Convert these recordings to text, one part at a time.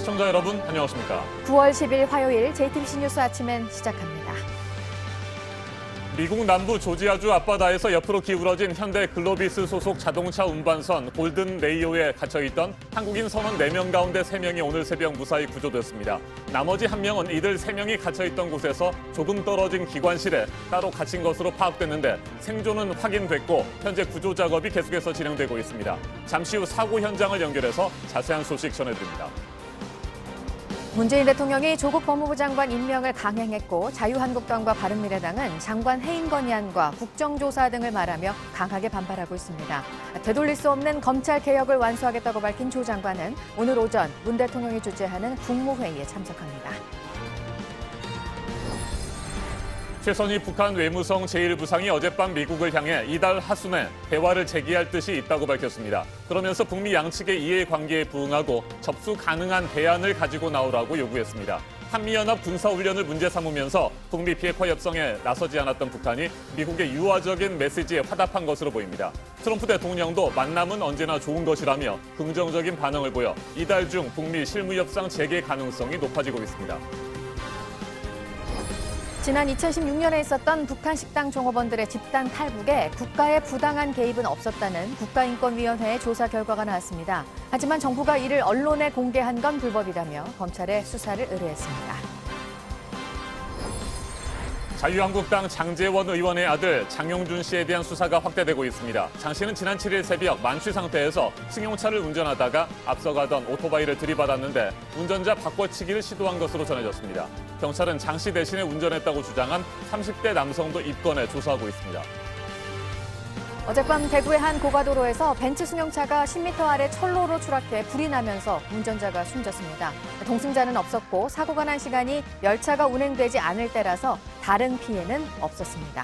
시청자 여러분, 안녕하십니까? 9월 10일 화요일 JTBC 뉴스 아침엔 시작합니다. 미국 남부 조지아주 앞바다에서 옆으로 기울어진 현대 글로비스 소속 자동차 운반선 골든 레이오에 갇혀있던 한국인 선원 4명 가운데 3명이 오늘 새벽 무사히 구조됐습니다. 나머지 1명은 이들 3명이 갇혀있던 곳에서 조금 떨어진 기관실에 따로 갇힌 것으로 파악됐는데 생존은 확인됐고 현재 구조 작업이 계속해서 진행되고 있습니다. 잠시 후 사고 현장을 연결해서 자세한 소식 전해드립니다. 문재인 대통령이 조국 법무부 장관 임명을 강행했고 자유한국당과 바른미래당은 장관 해임 건의안과 국정조사 등을 말하며 강하게 반발하고 있습니다. 되돌릴 수 없는 검찰 개혁을 완수하겠다고 밝힌 조 장관은 오늘 오전 문 대통령이 주재하는 국무회의에 참석합니다. 최선희 북한 외무성 제1부상이 어젯밤 미국을 향해 이달 하순에 대화를 재개할 뜻이 있다고 밝혔습니다. 그러면서 북미 양측의 이해관계에 부응하고 접수 가능한 대안을 가지고 나오라고 요구했습니다. 한미연합 군사훈련을 문제 삼으면서 북미 비핵화 협상에 나서지 않았던 북한이 미국의 유화적인 메시지에 화답한 것으로 보입니다. 트럼프 대통령도 만남은 언제나 좋은 것이라며 긍정적인 반응을 보여 이달 중 북미 실무협상 재개 가능성이 높아지고 있습니다. 지난 2016년에 있었던 북한 식당 종업원들의 집단 탈북에 국가의 부당한 개입은 없었다는 국가인권위원회의 조사 결과가 나왔습니다. 하지만 정부가 이를 언론에 공개한 건 불법이라며 검찰에 수사를 의뢰했습니다. 자유한국당 장제원 의원의 아들 장용준 씨에 대한 수사가 확대되고 있습니다. 장 씨는 지난 7일 새벽 만취 상태에서 승용차를 운전하다가 앞서가던 오토바이를 들이받았는데 운전자 바꿔치기를 시도한 것으로 전해졌습니다. 경찰은 장 씨 대신에 운전했다고 주장한 30대 남성도 입건해 조사하고 있습니다. 어젯밤 대구의 한 고가도로에서 벤츠 승용차가 10m 아래 철로로 추락해 불이 나면서 운전자가 숨졌습니다. 동승자는 없었고 사고가 난 시간이 열차가 운행되지 않을 때라서 다른 피해는 없었습니다.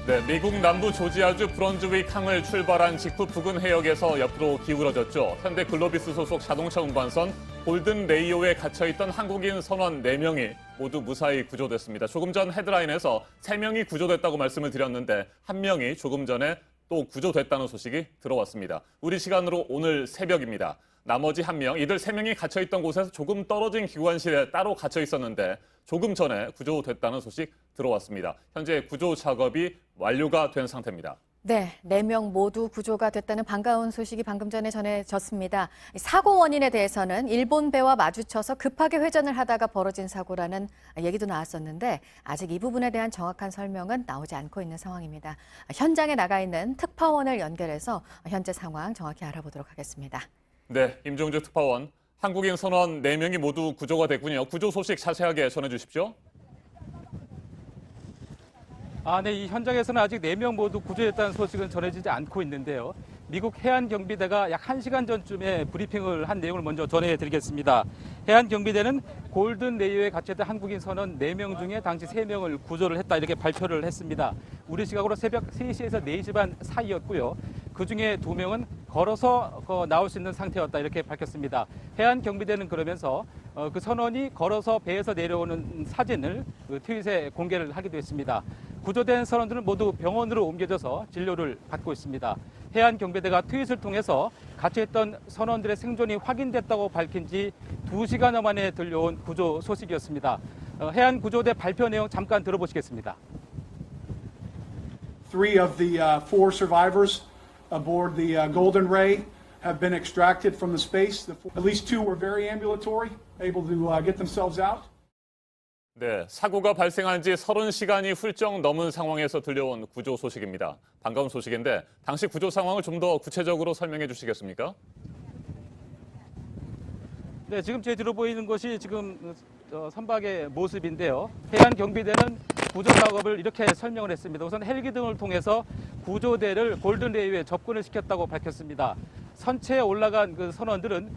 네, 미국 남부 조지아주 브런즈윅 항을 출발한 직후 부근 해역에서 옆으로 기울어졌죠. 현대 글로비스 소속 자동차 운반선 골든 레이오에 갇혀있던 한국인 선원 4명이 모두 무사히 구조됐습니다. 조금 전 헤드라인에서 3명이 구조됐다고 말씀을 드렸는데 1명이 조금 전에 또 구조됐다는 소식이 들어왔습니다. 우리 시간으로 오늘 새벽입니다. 나머지 1명, 이들 3명이 갇혀있던 곳에서 조금 떨어진 기관실에 따로 갇혀 있었는데 조금 전에 구조됐다는 소식 들어왔습니다. 현재 구조 작업이 완료가 된 상태입니다. 네, 4명 모두 구조가 됐다는 반가운 소식이 방금 전에 전해졌습니다. 사고 원인에 대해서는 일본 배와 마주쳐서 급하게 회전을 하다가 벌어진 사고라는 얘기도 나왔었는데 아직 이 부분에 대한 정확한 설명은 나오지 않고 있는 상황입니다. 현장에 나가 있는 특파원을 연결해서 현재 상황 정확히 알아보도록 하겠습니다. 네, 임종주 특파원. 한국인 선원 4명이 모두 구조가 됐군요. 구조 소식 자세하게 전해주십시오. 네, 이 현장에서는 아직 4명 모두 구조됐다는 소식은 전해지지 않고 있는데요. 미국 해안경비대가 약 1시간 전쯤에 브리핑을 한 내용을 먼저 전해드리겠습니다. 해안경비대는 골든 레이오에 갇혀있던 한국인 선원 4명 중에 당시 3명을 구조를 했다 이렇게 발표를 했습니다. 우리 시각으로 새벽 3시에서 4시 반 사이였고요. 그중에 2명은 걸어서 나올 수 있는 상태였다 이렇게 밝혔습니다. 해안경비대는 그러면서 그 선원이 걸어서 배에서 내려오는 사진을 트윗에 공개를 하기도 했습니다. 구조된 선원들은 모두 병원으로 옮겨져서 진료를 받고 있습니다. 해안경비대가 트윗을 통해서 갇혀있던 선원들의 생존이 확인됐다고 밝힌 지 2시간 만에 들려온 구조 소식이었습니다. 해안구조대 발표 내용 잠깐 들어보시겠습니다. 3 of the 4 survivors aboard the Golden Ray have been extracted from the space. At least 2 were very ambulatory, able to get themselves out. 네, 사고가 발생한 지 30시간이 훌쩍 넘은 상황에서 들려온 구조 소식입니다. 반가운 소식인데 당시 구조 상황을 좀 더 구체적으로 설명해 주시겠습니까? 네, 지금 제 뒤로 보이는 것이 지금 선박의 모습인데요. 해안경비대는 구조 작업을 이렇게 설명을 했습니다. 우선 헬기 등을 통해서 구조대를 골든 레이오에 접근을 시켰다고 밝혔습니다. 선체에 올라간 그 선원들은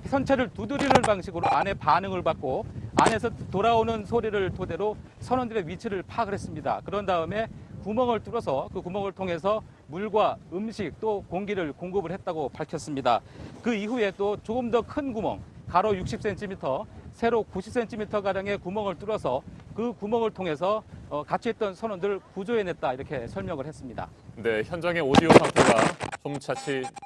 선체를 두드리는 방식으로 안에 반응을 받고 안에서 돌아오는 소리를 토대로 선원들의 위치를 파악을 했습니다. 그런 다음에 구멍을 뚫어서 그 구멍을 통해서 물과 음식 또 공기를 공급을 했다고 밝혔습니다. 그 이후에 또 조금 더 큰 구멍, 가로 60cm, 세로 90cm가량의 구멍을 뚫어서 그 구멍을 통해서 갇혀있던 선원들을 구조해냈다 이렇게 설명을 했습니다. 네, 현장의 오디오 상태가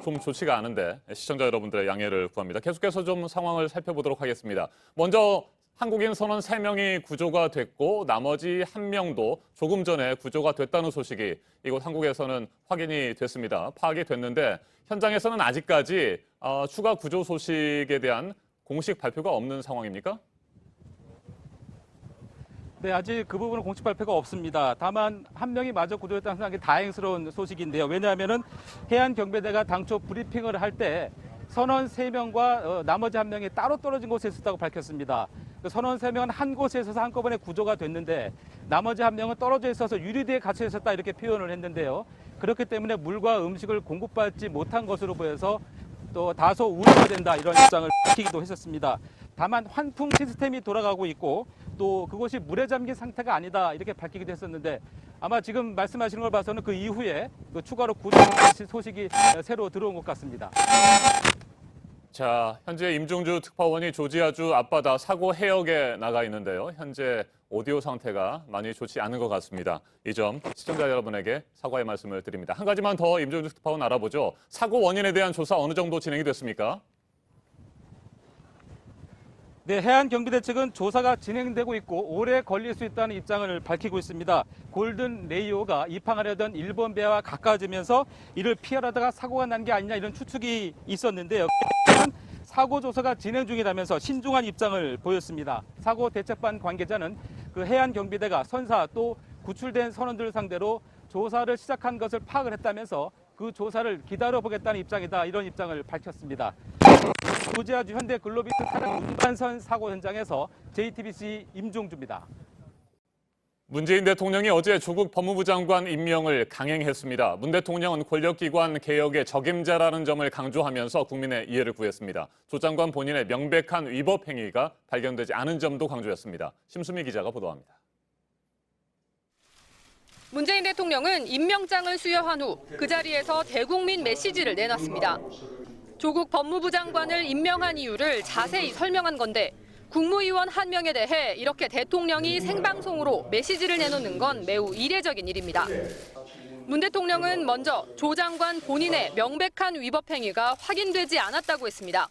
좀 좋지가 않은데 시청자 여러분들의 양해를 구합니다. 계속해서 좀 상황을 살펴보도록 하겠습니다. 먼저 한국인 선원 3명이 구조가 됐고 나머지 1명도 조금 전에 구조가 됐다는 소식이 이곳 한국에서는 확인이 됐습니다. 파악이 됐는데 현장에서는 아직까지 추가 구조 소식에 대한 공식 발표가 없는 상황입니까? 네, 아직 그 부분은 공식 발표가 없습니다. 다만 1명이 마저 구조됐다는 상당히 다행스러운 소식인데요. 왜냐하면은 해안 경비대가 당초 브리핑을 할 때 선원 3명과 나머지 1명이 따로 떨어진 곳에 있었다고 밝혔습니다. 그 선원 3명은 한 곳에 있어서 한꺼번에 구조가 됐는데 나머지 1명은 떨어져 있어서 유리대에 갇혀 있었다 이렇게 표현을 했는데요. 그렇기 때문에 물과 음식을 공급받지 못한 것으로 보여서 또 다소 우려가 된다 이런 입장을 밝히기도 했었습니다. 다만 환풍 시스템이 돌아가고 있고 또 그곳이 물에 잠긴 상태가 아니다 이렇게 밝히기도 했었는데 아마 지금 말씀하시는 걸 봐서는 그 이후에 그 추가로 구조 소식이 새로 들어온 것 같습니다. 자, 현재 임종주 특파원이 조지아주 앞바다 사고 해역에 나가 있는데요. 현재 오디오 상태가 많이 좋지 않은 것 같습니다. 이 점 시청자 여러분에게 사과의 말씀을 드립니다. 한 가지만 더 임종주 특파원 알아보죠. 사고 원인에 대한 조사 어느 정도 진행이 됐습니까? 네, 해안경비대 측은 조사가 진행되고 있고 오래 걸릴 수 있다는 입장을 밝히고 있습니다. 골든 레이오가 입항하려던 일본 배와 가까워지면서 이를 피하려다가 사고가 난 게 아니냐 이런 추측이 있었는데요. 사고 조사가 진행 중이라면서 신중한 입장을 보였습니다. 사고 대책반 관계자는 그 해안경비대가 선사 또 구출된 선원들 상대로 조사를 시작한 것을 파악을 했다면서 그 조사를 기다려보겠다는 입장이다 이런 입장을 밝혔습니다. 조지아주 현대 글로비스 차량 운반선 사고 현장에서 JTBC 임종주입니다. 문재인 대통령이 어제 조국 법무부 장관 임명을 강행했습니다. 문 대통령은 권력기관 개혁의 적임자라는 점을 강조하면서 국민의 이해를 구했습니다. 조 장관 본인의 명백한 위법 행위가 발견되지 않은 점도 강조했습니다. 심수미 기자가 보도합니다. 문재인 대통령은 임명장을 수여한 후 그 자리에서 대국민 메시지를 내놨습니다. 조국 법무부 장관을 임명한 이유를 자세히 설명한 건데 국무위원 1명에 대해 이렇게 대통령이 생방송으로 메시지를 내놓는 건 매우 이례적인 일입니다. 문 대통령은 먼저 조 장관 본인의 명백한 위법 행위가 확인되지 않았다고 했습니다.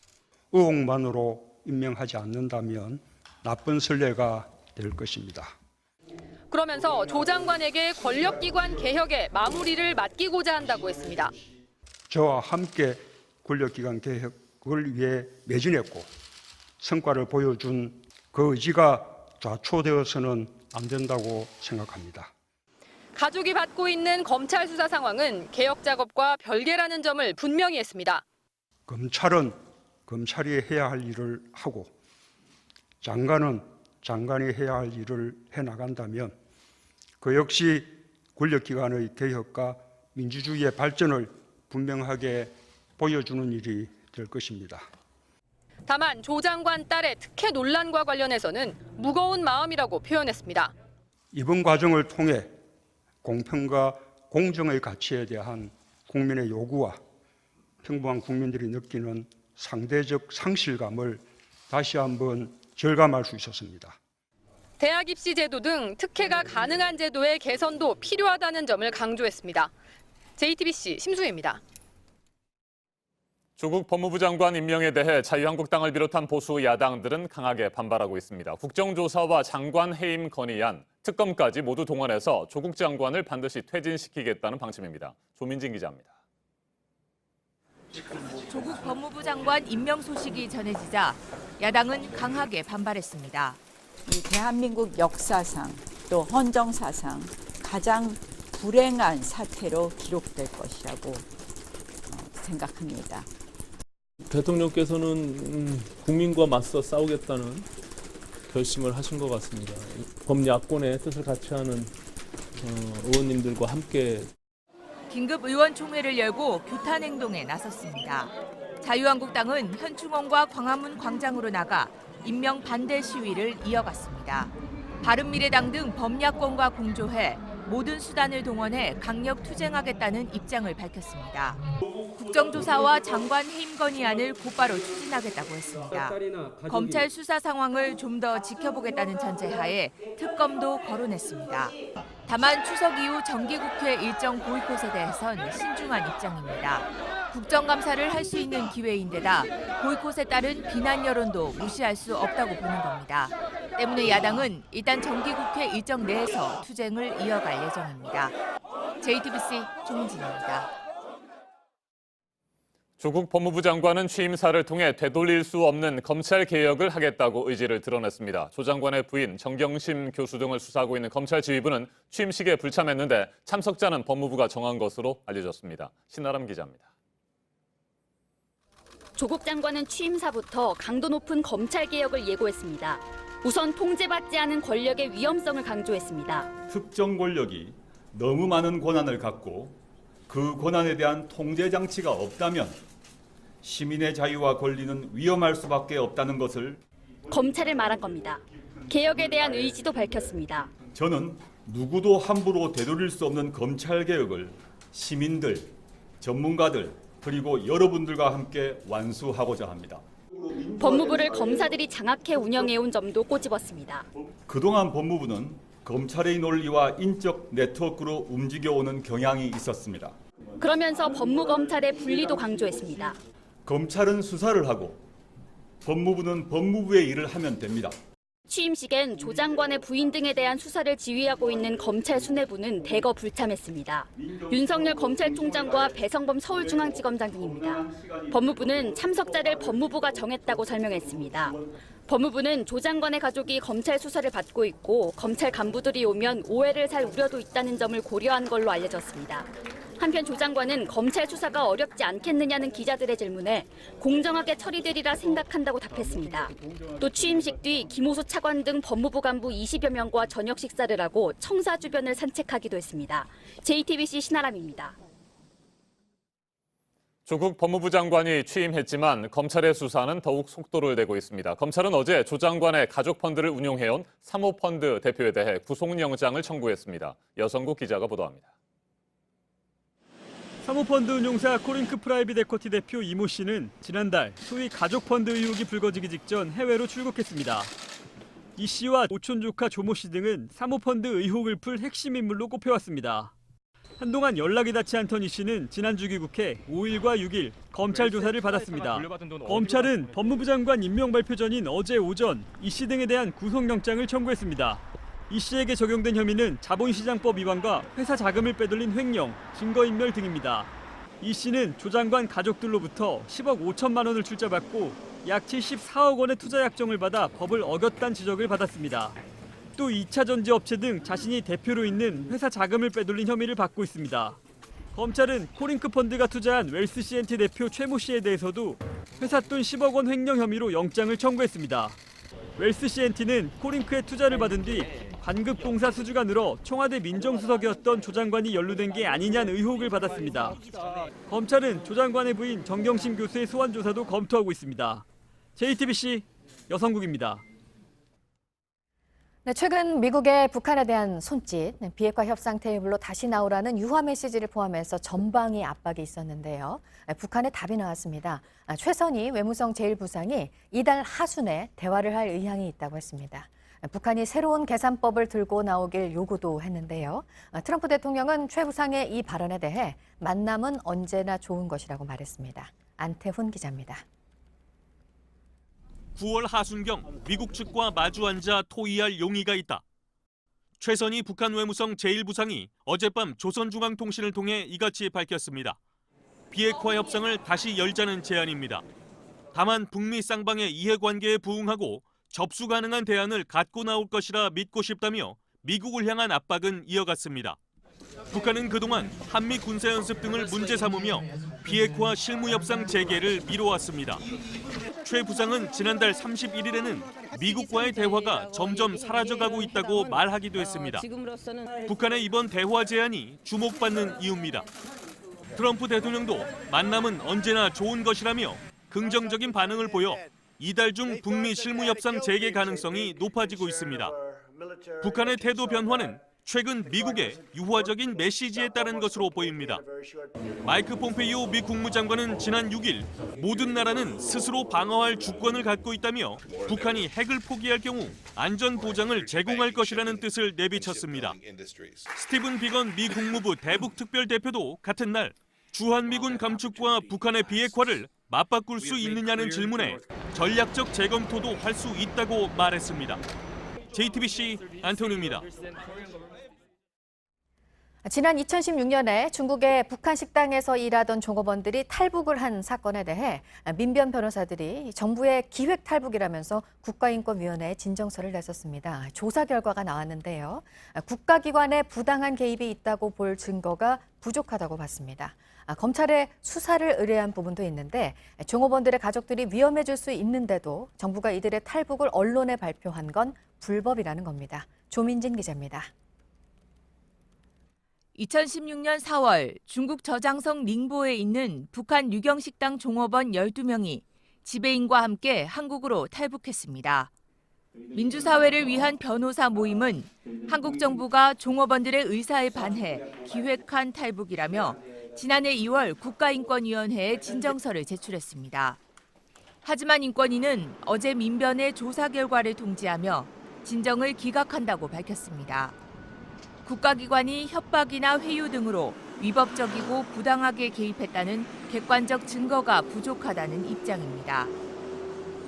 의혹만으로 임명하지 않는다면 나쁜 선례가 될 것입니다. 그러면서 조 장관에게 권력기관 개혁의 마무리를 맡기고자 한다고 했습니다. 저와 함께 권력기관 개혁을 위해 매진했고 성과를 보여준 그 의지가 좌초되어서는 안 된다고 생각합니다. 가족이 받고 있는 검찰 수사 상황은 개혁 작업과 별개라는 점을 분명히 했습니다. 검찰은 검찰이 해야 할 일을 하고 장관은 장관이 해야 할 일을 해나간다면 그 역시 권력기관의 개혁과 민주주의의 발전을 분명하게 보여주는 일이 될 것입니다. 다만 조 장관 딸의 특혜 논란과 관련해서는 무거운 마음이라고 표현했습니다. 이번 과정을 통해 공평과 공정의 가치에 대한 국민의 요구와 평범한 국민들이 느끼는 상대적 상실감을 다시 한번 절감할 수 있었습니다. 대학 입시 제도 등 특혜가 가능한 제도의 개선도 필요하다는 점을 강조했습니다. JTBC 심수희입니다. 조국 법무부 장관 임명에 대해 자유한국당을 비롯한 보수 야당들은 강하게 반발하고 있습니다. 국정조사와 장관 해임 건의안, 특검까지 모두 동원해서 조국 장관을 반드시 퇴진시키겠다는 방침입니다. 조민진 기자입니다. 조국 법무부 장관 임명 소식이 전해지자 야당은 강하게 반발했습니다. 이 대한민국 역사상 또 헌정사상 가장 불행한 사태로 기록될 것이라고 생각합니다. 대통령께서는 국민과 맞서 싸우겠다는 결심을 하신 것 같습니다. 범야권의 뜻을 같이 하는 의원님들과 함께 긴급 의원총회를 열고 규탄 행동에 나섰습니다. 자유한국당은 현충원과 광화문 광장으로 나가 임명 반대 시위를 이어갔습니다. 바른미래당 등 범야권과 공조해 모든 수단을 동원해 강력 투쟁하겠다는 입장을 밝혔습니다. 국정조사와 장관 해임 건의안을 곧바로 추진하겠다고 했습니다. 검찰 수사 상황을 좀 더 지켜보겠다는 전제하에 특검도 거론했습니다. 다만 추석 이후 정기국회 일정 보이콧에 대해선 신중한 입장입니다. 국정감사를 할 수 있는 기회인데다 보이콧에 따른 비난 여론도 무시할 수 없다고 보는 겁니다. 때문에 야당은 일단 정기국회 일정 내에서 투쟁을 이어갈 예정입니다. JTBC 조민진입니다. 조국 법무부 장관은 취임사를 통해 되돌릴 수 없는 검찰 개혁을 하겠다고 의지를 드러냈습니다. 조 장관의 부인 정경심 교수 등을 수사하고 있는 검찰 지휘부는 취임식에 불참했는데 참석자는 법무부가 정한 것으로 알려졌습니다. 신아람 기자입니다. 조국 장관은 취임사부터 강도 높은 검찰 개혁을 예고했습니다. 우선 통제받지 않은 권력의 위험성을 강조했습니다. 특정 권력이 너무 많은 권한을 갖고 그 권한에 대한 통제 장치가 없다면 시민의 자유와 권리는 위험할 수밖에 없다는 것을 검찰을 말한 겁니다. 개혁에 대한 의지도 밝혔습니다. 저는 누구도 함부로 되돌릴 수 없는 검찰 개혁을 시민들, 전문가들 그리고 여러분들과 함께 완수하고자 합니다. 법무부를 검사들이 장악해 운영해온 점도 꼬집었습니다. 그동안 법무부는 검찰의 논리와 인적 네트워크로 움직여오는 경향이 있었습니다. 그러면서 법무검찰의 분리도 강조했습니다. 검찰은 수사를 하고 법무부는 법무부의 일을 하면 됩니다. 취임식엔 조 장관의 부인 등에 대한 수사를 지휘하고 있는 검찰 수뇌부는 대거 불참했습니다. 윤석열 검찰총장과 배성범 서울중앙지검장 등입니다. 법무부는 참석자를 법무부가 정했다고 설명했습니다. 법무부는 조 장관의 가족이 검찰 수사를 받고 있고 검찰 간부들이 오면 오해를 살 우려도 있다는 점을 고려한 걸로 알려졌습니다. 한편 조 장관은 검찰 수사가 어렵지 않겠느냐는 기자들의 질문에 공정하게 처리되리라 생각한다고 답했습니다. 또 취임식 뒤 김호수 차관 등 법무부 간부 20여 명과 저녁 식사를 하고 청사 주변을 산책하기도 했습니다. JTBC 신아람입니다. 조국 법무부 장관이 취임했지만 검찰의 수사는 더욱 속도를 내고 있습니다. 검찰은 어제 조 장관의 가족 펀드를 운용해온 사모펀드 대표에 대해 구속영장을 청구했습니다. 여성국 기자가 보도합니다. 사모펀드 운용사 코링크 프라이빗 에쿼티 대표 이모 씨는 지난달 소위 가족펀드 의혹이 불거지기 직전 해외로 출국했습니다. 이 씨와 오촌 조카 조모 씨 등은 사모펀드 의혹을 풀 핵심 인물로 꼽혀왔습니다. 한동안 연락이 닿지 않던 이 씨는 지난주 귀국해 5일과 6일 검찰 조사를 받았습니다. 검찰은 법무부 장관 임명 발표 전인 어제 오전 이 씨 등에 대한 구속영장을 청구했습니다. 이 씨에게 적용된 혐의는 자본시장법 위반과 회사 자금을 빼돌린 횡령, 증거인멸 등입니다. 이 씨는 조 장관 가족들로부터 10억 5천만 원을 출자받고 약 74억 원의 투자 약정을 받아 법을 어겼다는 지적을 받았습니다. 또 2차 전지 업체 등 자신이 대표로 있는 회사 자금을 빼돌린 혐의를 받고 있습니다. 검찰은 코링크 펀드가 투자한 웰스 CNT 대표 최모 씨에 대해서도 회사 돈 10억 원 횡령 혐의로 영장을 청구했습니다. 웰스 CNT는 코링크에 투자를 받은 뒤 관급공사 수주가 늘어 청와대 민정수석이었던 조 장관이 연루된 게 아니냐는 의혹을 받았습니다. 검찰은 조 장관의 부인 정경심 교수의 소환 조사도 검토하고 있습니다. JTBC 여성국입니다. 네, 최근 미국의 북한에 대한 손짓, 비핵화 협상 테이블로 다시 나오라는 유화 메시지를 포함해서 전방위 압박이 있었는데요. 북한의 답이 나왔습니다. 최선희 외무성 제1부상이 이달 하순에 대화를 할 의향이 있다고 했습니다. 북한이 새로운 계산법을 들고 나오길 요구도 했는데요. 트럼프 대통령은 최 부상의 이 발언에 대해 만남은 언제나 좋은 것이라고 말했습니다. 안태훈 기자입니다. 9월 하순경 미국 측과 마주 앉아 토의할 용의가 있다. 최선희 북한 외무성 제1부상이 어젯밤 조선중앙통신을 통해 이같이 밝혔습니다. 비핵화 협상을 다시 열자는 제안입니다. 다만 북미 쌍방의 이해관계에 부응하고 접수 가능한 대안을 갖고 나올 것이라 믿고 싶다며 미국을 향한 압박은 이어갔습니다. 북한은 그동안 한미 군사연습 등을 문제 삼으며 비핵화 실무협상 재개를 미뤄왔습니다. 최 부상은 지난달 31일에는 미국과의 대화가 점점 사라져가고 있다고 말하기도 했습니다. 북한의 이번 대화 제안이 주목받는 이유입니다. 트럼프 대통령도 만남은 언제나 좋은 것이라며 긍정적인 반응을 보여 이달 중 북미 실무협상 재개 가능성이 높아지고 있습니다. 북한의 태도 변화는 최근 미국의 유화적인 메시지에 따른 것으로 보입니다. 마이크 폼페이오 미 국무장관은 지난 6일 모든 나라는 스스로 방어할 주권을 갖고 있다며 북한이 핵을 포기할 경우 안전 보장을 제공할 것이라는 뜻을 내비쳤습니다. 스티븐 비건 미 국무부 대북특별대표도 같은 날 주한미군 감축과 북한의 비핵화를 맞바꿀 수 있느냐는 질문에 전략적 재검토도 할 수 있다고 말했습니다. JTBC 안토니입니다. 지난 2016년에 중국의 북한 식당에서 일하던 종업원들이 탈북을 한 사건에 대해 민변 변호사들이 정부의 기획 탈북이라면서 국가인권위원회에 진정서를 냈었습니다. 조사 결과가 나왔는데요. 국가기관의 부당한 개입이 있다고 볼 증거가 부족하다고 봤습니다. 검찰에 수사를 의뢰한 부분도 있는데 종업원들의 가족들이 위험해질 수 있는데도 정부가 이들의 탈북을 언론에 발표한 건 불법이라는 겁니다. 조민진 기자입니다. 2016년 4월 중국 저장성 닝보에 있는 북한 유경식당 종업원 12명이 지배인과 함께 한국으로 탈북했습니다. 민주사회를 위한 변호사 모임은 한국 정부가 종업원들의 의사에 반해 기획한 탈북이라며 지난해 2월 국가인권위원회에 진정서를 제출했습니다. 하지만 인권위는 어제 민변의 조사 결과를 통지하며 진정을 기각한다고 밝혔습니다. 국가기관이 협박이나 회유 등으로 위법적이고 부당하게 개입했다는 객관적 증거가 부족하다는 입장입니다.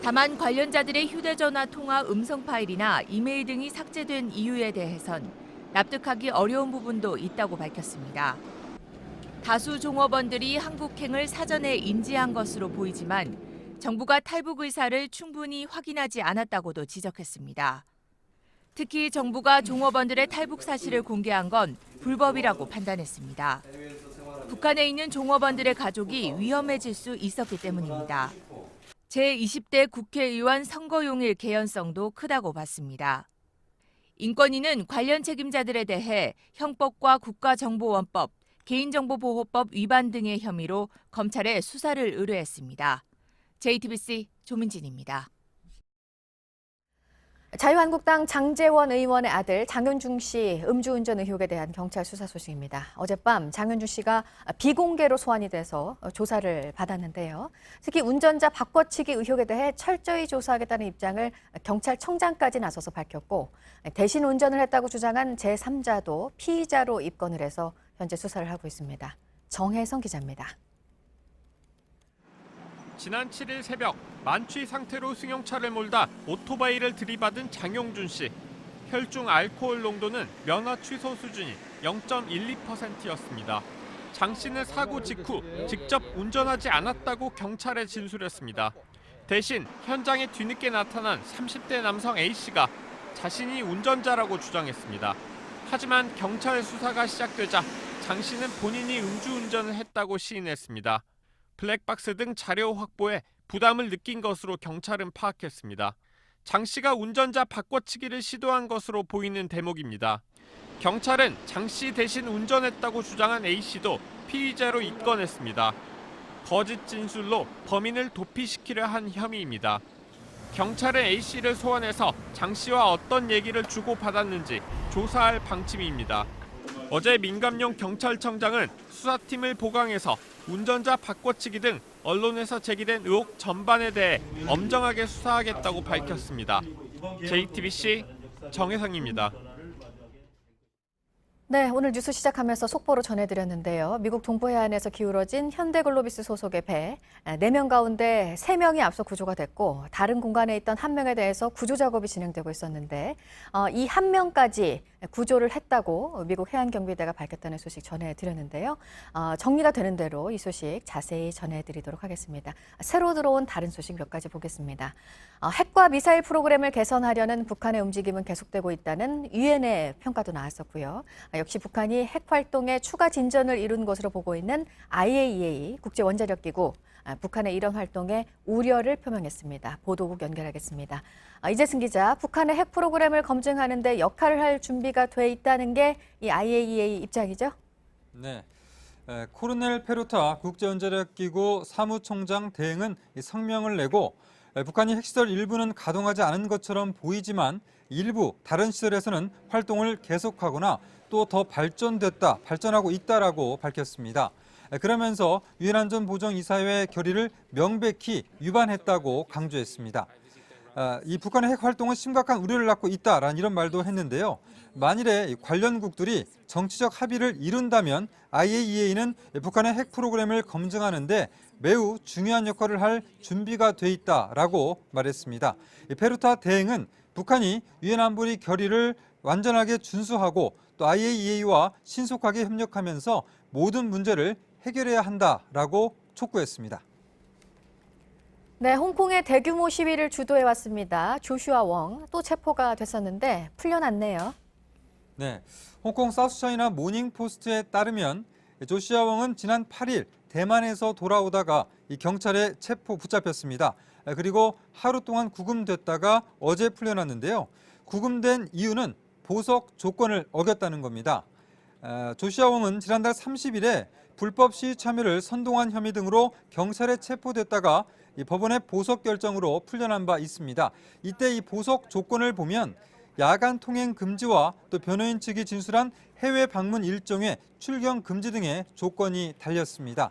다만 관련자들의 휴대전화 통화 음성 파일이나 이메일 등이 삭제된 이유에 대해선 납득하기 어려운 부분도 있다고 밝혔습니다. 다수 종업원들이 한국행을 사전에 인지한 것으로 보이지만 정부가 탈북 의사를 충분히 확인하지 않았다고도 지적했습니다. 특히 정부가 종업원들의 탈북 사실을 공개한 건 불법이라고 판단했습니다. 북한에 있는 종업원들의 가족이 위험해질 수 있었기 때문입니다. 제20대 국회의원 선거용일 개연성도 크다고 봤습니다. 인권위는 관련 책임자들에 대해 형법과 국가정보원법, 개인정보보호법 위반 등의 혐의로 검찰에 수사를 의뢰했습니다. JTBC 조민진입니다. 자유한국당 장제원 의원의 아들 장현중 씨 음주운전 의혹에 대한 경찰 수사 소식입니다. 어젯밤 장현중 씨가 비공개로 소환이 돼서 조사를 받았는데요. 특히 운전자 바꿔치기 의혹에 대해 철저히 조사하겠다는 입장을 경찰청장까지 나서서 밝혔고 대신 운전을 했다고 주장한 제3자도 피의자로 입건을 해서 현재 수사를 하고 있습니다. 정혜성 기자입니다. 지난 7일 새벽 만취 상태로 승용차를 몰다 오토바이를 들이받은 장용준 씨. 혈중 알코올 농도는 면허 취소 수준이 0.12%였습니다. 장 씨는 사고 직후 직접 운전하지 않았다고 경찰에 진술했습니다. 대신 현장에 뒤늦게 나타난 30대 남성 A씨가 자신이 운전자라고 주장했습니다. 하지만 경찰 수사가 시작되자 장 씨는 본인이 음주운전을 했다고 시인했습니다. 블랙박스 등 자료 확보에 부담을 느낀 것으로 경찰은 파악했습니다. 장 씨가 운전자 바꿔치기를 시도한 것으로 보이는 대목입니다. 경찰은 장 씨 대신 운전했다고 주장한 A 씨도 피의자로 입건했습니다. 거짓 진술로 범인을 도피시키려 한 혐의입니다. 경찰은 A 씨를 소환해서 장 씨와 어떤 얘기를 주고받았는지 조사할 방침입니다. 어제 민감용 경찰청장은 수사팀을 보강해서 운전자 바꿔치기 등 언론에서 제기된 의혹 전반에 대해 엄정하게 수사하겠다고 밝혔습니다. JTBC 정혜성입니다. 네, 오늘 뉴스 시작하면서 속보로 전해드렸는데요. 미국 동부 해안에서 기울어진 현대글로비스 소속의 배 4명 가운데 3명이 앞서 구조가 됐고 다른 공간에 있던 1명에 대해서 구조 작업이 진행되고 있었는데 이 1명까지 구조를 했다고 미국 해안경비대가 밝혔다는 소식 전해드렸는데요. 정리가 되는 대로 이 소식 자세히 전해드리도록 하겠습니다. 새로 들어온 다른 소식 몇 가지 보겠습니다. 핵과 미사일 프로그램을 개선하려는 북한의 움직임은 계속되고 있다는 유엔의 평가도 나왔었고요. 역시 북한이 핵 활동에 추가 진전을 이룬 것으로 보고 있는 IAEA 국제원자력기구 북한의 이런 활동에 우려를 표명했습니다. 보도국 연결하겠습니다. 이재승 기자, 북한의 핵 프로그램을 검증하는 데 역할을 할 준비가 돼 있다는 게 이 IAEA 입장이죠? 네. 코르넬 페루타 국제원자력기구 사무총장 대행은 성명을 내고 북한이 핵시설 일부는 가동하지 않은 것처럼 보이지만 일부 다른 시설에서는 활동을 계속하거나 또 더 발전하고 있다라고 밝혔습니다. 그러면서 유엔안전보정이사회의 결의를 명백히 위반했다고 강조했습니다. 이 북한의 핵 활동은 심각한 우려를 낳고 있다라는 이런 말도 했는데요. 만일에 관련국들이 정치적 합의를 이룬다면 IAEA는 북한의 핵 프로그램을 검증하는데 매우 중요한 역할을 할 준비가 돼 있다라고 말했습니다. 페루타 대행은 북한이 유엔 안보리 결의를 완전하게 준수하고 또 IAEA와 신속하게 협력하면서 모든 문제를 해결해야 한다라고 촉구했습니다. 네, 홍콩의 대규모 시위를 주도해왔습니다. 조슈아 웡 또 체포가 됐었는데 풀려났네요. 네, 홍콩 사우스차이나 모닝포스트에 따르면 조슈아 웡은 지난 8일 대만에서 돌아오다가 이 경찰에 붙잡혔습니다. 그리고 하루 동안 구금됐다가 어제 풀려났는데요. 구금된 이유는 보석 조건을 어겼다는 겁니다. 조슈아 웡은 지난달 30일에 불법 시위 참여를 선동한 혐의 등으로 경찰에 체포됐다가 이 법원의 보석 결정으로 풀려난 바 있습니다. 이때 이 보석 조건을 보면 야간 통행 금지와 또 변호인 측이 진술한 해외 방문 일정의 출경 금지 등의 조건이 달렸습니다.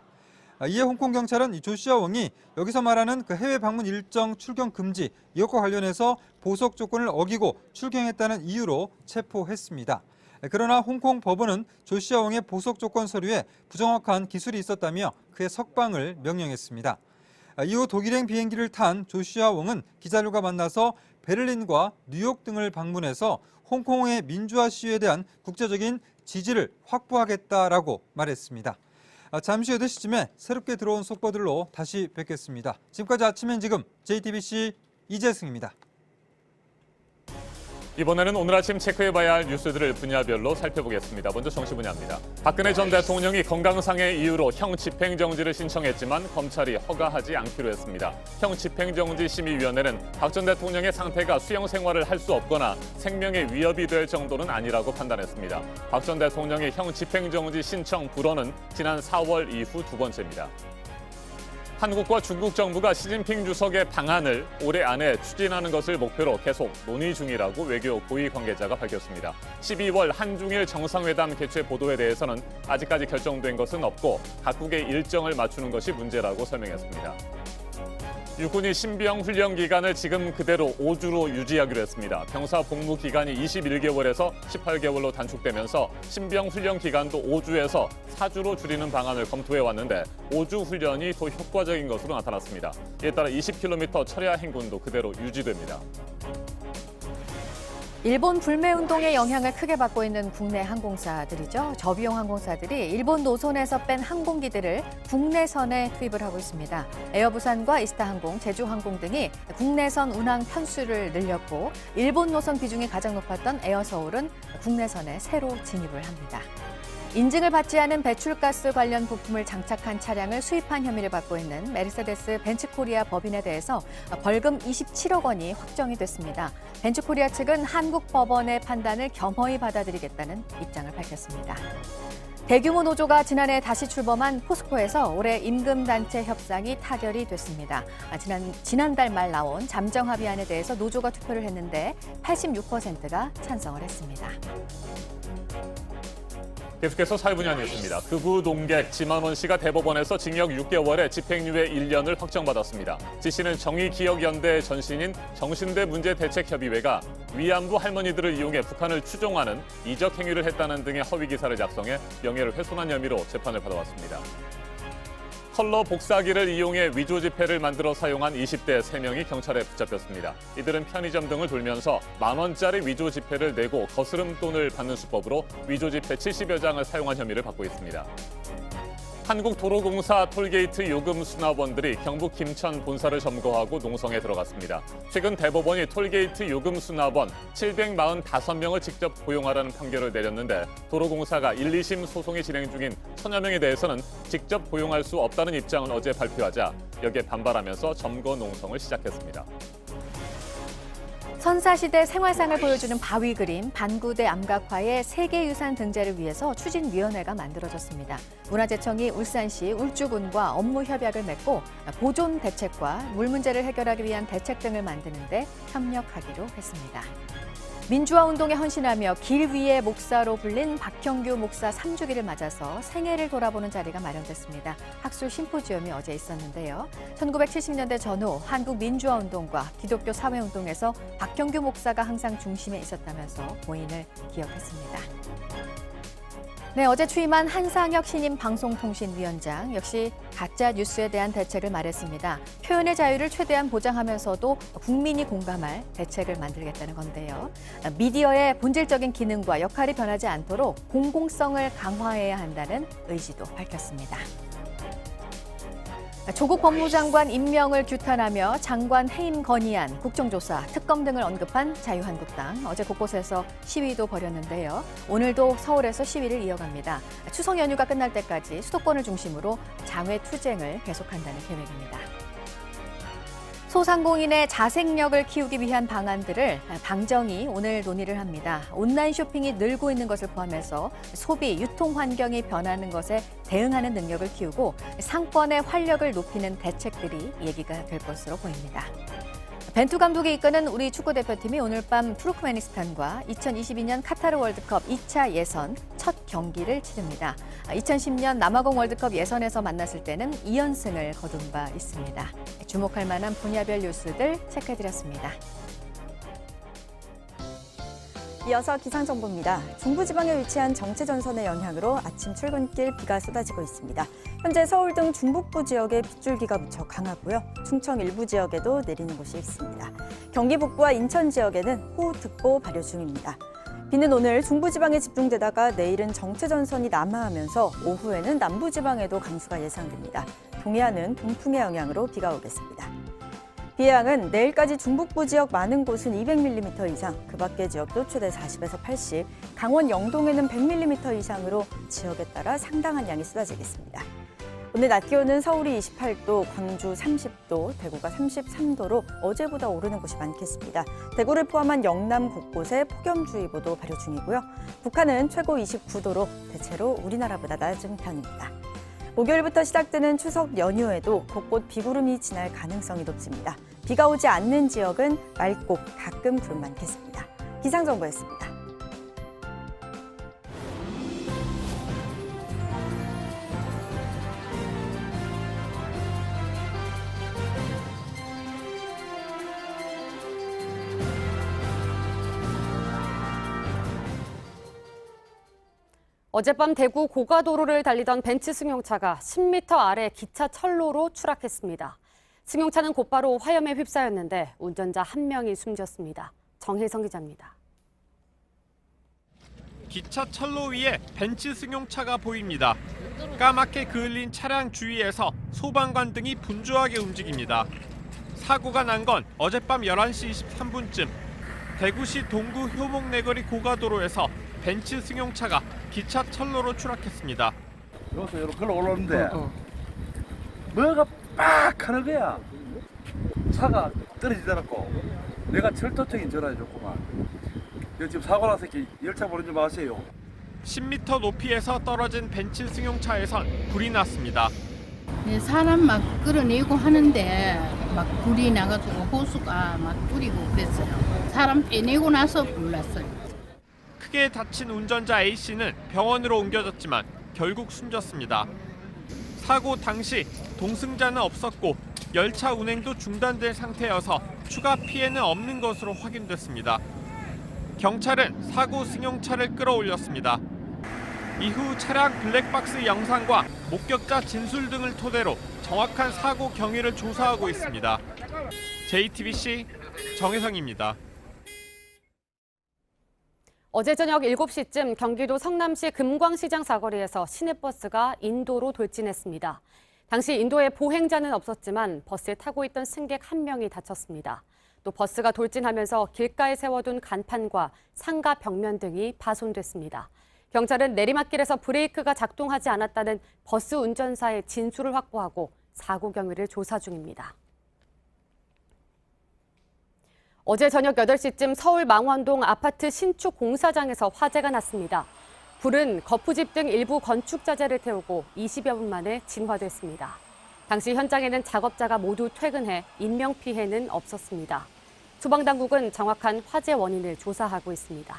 이에 홍콩 경찰은 이 조슈아 웡이 여기서 말하는 그 해외 방문 일정 출경 금지 이것과 관련해서 보석 조건을 어기고 출경했다는 이유로 체포했습니다. 그러나 홍콩 법원은 조슈아 웡의 보석 조건 서류에 부정확한 기술이 있었다며 그의 석방을 명령했습니다. 이후 독일행 비행기를 탄 조슈아 웡은 기자들과 만나서 베를린과 뉴욕 등을 방문해서 홍콩의 민주화 시위에 대한 국제적인 지지를 확보하겠다라고 말했습니다. 잠시 후 8시쯤에 새롭게 들어온 속보들로 다시 뵙겠습니다. 지금까지 아침엔 지금 JTBC 이재승입니다. 이번에는 오늘 아침 체크해봐야 할 뉴스들을 분야별로 살펴보겠습니다. 먼저 정치 분야입니다. 박근혜 전 대통령이 건강상의 이유로 형 집행정지를 신청했지만 검찰이 허가하지 않기로 했습니다. 형 집행정지 심의위원회는 박 전 대통령의 상태가 수용 생활을 할 수 없거나 생명에 위협이 될 정도는 아니라고 판단했습니다. 박 전 대통령의 형 집행정지 신청 불허는 지난 4월 이후 두 번째입니다. 한국과 중국 정부가 시진핑 주석의 방안을 올해 안에 추진하는 것을 목표로 계속 논의 중이라고 외교 고위 관계자가 밝혔습니다. 12월 한중일 정상회담 개최 보도에 대해서는 아직까지 결정된 것은 없고 각국의 일정을 맞추는 것이 문제라고 설명했습니다. 육군이 신병 훈련 기간을 지금 그대로 5주로 유지하기로 했습니다. 병사 복무 기간이 21개월에서 18개월로 단축되면서 신병 훈련 기간도 5주에서 4주로 줄이는 방안을 검토해 왔는데 5주 훈련이 더 효과적인 것으로 나타났습니다. 이에 따라 20km 철야 행군도 그대로 유지됩니다. 일본 불매운동의 영향을 크게 받고 있는 국내 항공사들이죠. 저비용 항공사들이 일본 노선에서 뺀 항공기들을 국내선에 투입을 하고 있습니다. 에어부산과 이스타항공, 제주항공 등이 국내선 운항 편수를 늘렸고 일본 노선 비중이 가장 높았던 에어서울은 국내선에 새로 진입을 합니다. 인증을 받지 않은 배출가스 관련 부품을 장착한 차량을 수입한 혐의를 받고 있는 메르세데스 벤츠코리아 법인에 대해서 벌금 27억 원이 확정이 됐습니다. 벤츠코리아 측은 한국 법원의 판단을 겸허히 받아들이겠다는 입장을 밝혔습니다. 대규모 노조가 지난해 다시 출범한 포스코에서 올해 임금단체 협상이 타결이 됐습니다. 지난달 말 나온 잠정 합의안에 대해서 노조가 투표를 했는데 86%가 찬성을 했습니다. 계속해서 사회분야 뉴스입니다. 극우 농객 지만원 씨가 대법원에서 징역 6개월에 집행유예 1년을 확정받았습니다. 지 씨는 정의기억연대의 전신인 정신대문제대책협의회가 위안부 할머니들을 이용해 북한을 추종하는 이적 행위를 했다는 등의 허위 기사를 작성해 명예를 훼손한 혐의로 재판을 받아왔습니다. 컬러 복사기를 이용해 위조 지폐를 만들어 사용한 20대 3명이 경찰에 붙잡혔습니다. 이들은 편의점 등을 돌면서 10,000원짜리 위조 지폐를 내고 거스름돈을 받는 수법으로 위조 지폐 70여 장을 사용한 혐의를 받고 있습니다. 한국도로공사 톨게이트 요금 수납원들이 경북 김천 본사를 점거하고 농성에 들어갔습니다. 최근 대법원이 톨게이트 요금 수납원 745명을 직접 고용하라는 판결을 내렸는데 도로공사가 1, 2심 소송이 진행 중인 1,000여 명에 대해서는 직접 고용할 수 없다는 입장을 어제 발표하자 여기에 반발하면서 점거 농성을 시작했습니다. 선사시대 생활상을 보여주는 바위 그림, 반구대 암각화의 세계유산 등재를 위해서 추진위원회가 만들어졌습니다. 문화재청이 울산시 울주군과 업무 협약을 맺고 보존 대책과 물 문제를 해결하기 위한 대책 등을 만드는 데 협력하기로 했습니다. 민주화 운동에 헌신하며 길 위의 목사로 불린 박형규 목사 3주기를 맞아서 생애를 돌아보는 자리가 마련됐습니다. 학술 심포지엄이 어제 있었는데요. 1970년대 전후 한국 민주화 운동과 기독교 사회 운동에서 박형규 목사가 항상 중심에 있었다면서 고인을 기억했습니다. 네, 어제 취임한 한상혁 신임 방송통신위원장 역시 가짜 뉴스에 대한 대책을 말했습니다. 표현의 자유를 최대한 보장하면서도 국민이 공감할 대책을 만들겠다는 건데요. 미디어의 본질적인 기능과 역할이 변하지 않도록 공공성을 강화해야 한다는 의지도 밝혔습니다. 조국 법무장관 임명을 규탄하며 장관 해임 건의안, 국정조사, 특검 등을 언급한 자유한국당. 어제 곳곳에서 시위도 벌였는데요. 오늘도 서울에서 시위를 이어갑니다. 추석 연휴가 끝날 때까지 수도권을 중심으로 장외 투쟁을 계속한다는 계획입니다. 소상공인의 자생력을 키우기 위한 방안들을 방정이 오늘 논의를 합니다. 온라인 쇼핑이 늘고 있는 것을 포함해서 소비, 유통 환경이 변하는 것에 대응하는 능력을 키우고 상권의 활력을 높이는 대책들이 얘기가 될 것으로 보입니다. 벤투 감독이 이끄는 우리 축구대표팀이 오늘 밤 투르크메니스탄과 2022년 카타르 월드컵 2차 예선 첫 경기를 치릅니다. 2010년 남아공 월드컵 예선에서 만났을 때는 2연승을 거둔 바 있습니다. 주목할 만한 분야별 뉴스들 체크해드렸습니다. 이어서 기상정보입니다. 중부지방에 위치한 정체전선의 영향으로 아침 출근길 비가 쏟아지고 있습니다. 현재 서울 등 중북부 지역에 빗줄기가 무척 강하고요. 충청 일부 지역에도 내리는 곳이 있습니다. 경기 북부와 인천 지역에는 호우특보 발효 중입니다. 비는 오늘 중부지방에 집중되다가 내일은 정체전선이 남하하면서 오후에는 남부지방에도 강수가 예상됩니다. 동해안은 동풍의 영향으로 비가 오겠습니다. 비의 양은 내일까지 중북부 지역 많은 곳은 200mm 이상, 그 밖의 지역도 최대 40에서 80, 강원 영동에는 100mm 이상으로 지역에 따라 상당한 양이 쏟아지겠습니다. 오늘 낮 기온은 서울이 28도, 광주 30도, 대구가 33도로 어제보다 오르는 곳이 많겠습니다. 대구를 포함한 영남 곳곳에 폭염주의보도 발효 중이고요. 북한은 최고 29도로 대체로 우리나라보다 낮은 편입니다. 목요일부터 시작되는 추석 연휴에도 곳곳 비구름이 지날 가능성이 높습니다. 비가 오지 않는 지역은 맑고 가끔 구름 많겠습니다. 기상정보였습니다. 어젯밤 대구 고가도로를 달리던 벤츠 승용차가 10m 아래 기차 철로로 추락했습니다. 승용차는 곧바로 화염에 휩싸였는데 운전자 1명이 숨졌습니다. 정혜성 기자입니다. 기차 철로 위에 벤츠 승용차가 보입니다. 까맣게 그을린 차량 주위에서 소방관 등이 분주하게 움직입니다. 사고가 난 건 어젯밤 11시 23분쯤 대구시 동구 효목내거리 고가도로에서 벤츠 승용차가 기차 철로로 추락했습니다. 여기서 이렇게 올라오는데 뭐가 빡 하는 거야. 차가 떨어지더라고. 내가 철도청에 전화해줬구만. 지금 사고 나서 이렇게 열차 보내지 마세요. 10m 높이에서 떨어진 벤츠 승용차에선 불이 났습니다. 사람 막 끌어내고 하는데 막 불이 나가지고 호수가 막 뿌리고 그랬어요. 사람 빼내고 나서 불 났어요. 크게 다친 운전자 A씨는 병원으로 옮겨졌지만 결국 숨졌습니다. 사고 당시 동승자는 없었고 열차 운행도 중단된 상태여서 추가 피해는 없는 것으로 확인됐습니다. 경찰은 사고 승용차를 끌어올렸습니다. 이후 차량 블랙박스 영상과 목격자 진술 등을 토대로 정확한 사고 경위를 조사하고 있습니다. JTBC 정혜성입니다. 어제 저녁 7시쯤 경기도 성남시 금광시장 사거리에서 시내버스가 인도로 돌진했습니다. 당시 인도에 보행자는 없었지만 버스에 타고 있던 승객 1명이 다쳤습니다. 또 버스가 돌진하면서 길가에 세워둔 간판과 상가 벽면 등이 파손됐습니다. 경찰은 내리막길에서 브레이크가 작동하지 않았다는 버스 운전사의 진술을 확보하고 사고 경위를 조사 중입니다. 어제 저녁 8시쯤 서울 망원동 아파트 신축 공사장에서 화재가 났습니다. 불은 거푸집 등 일부 건축 자재를 태우고 20여 분 만에 진화됐습니다. 당시 현장에는 작업자가 모두 퇴근해 인명피해는 없었습니다. 소방당국은 정확한 화재 원인을 조사하고 있습니다.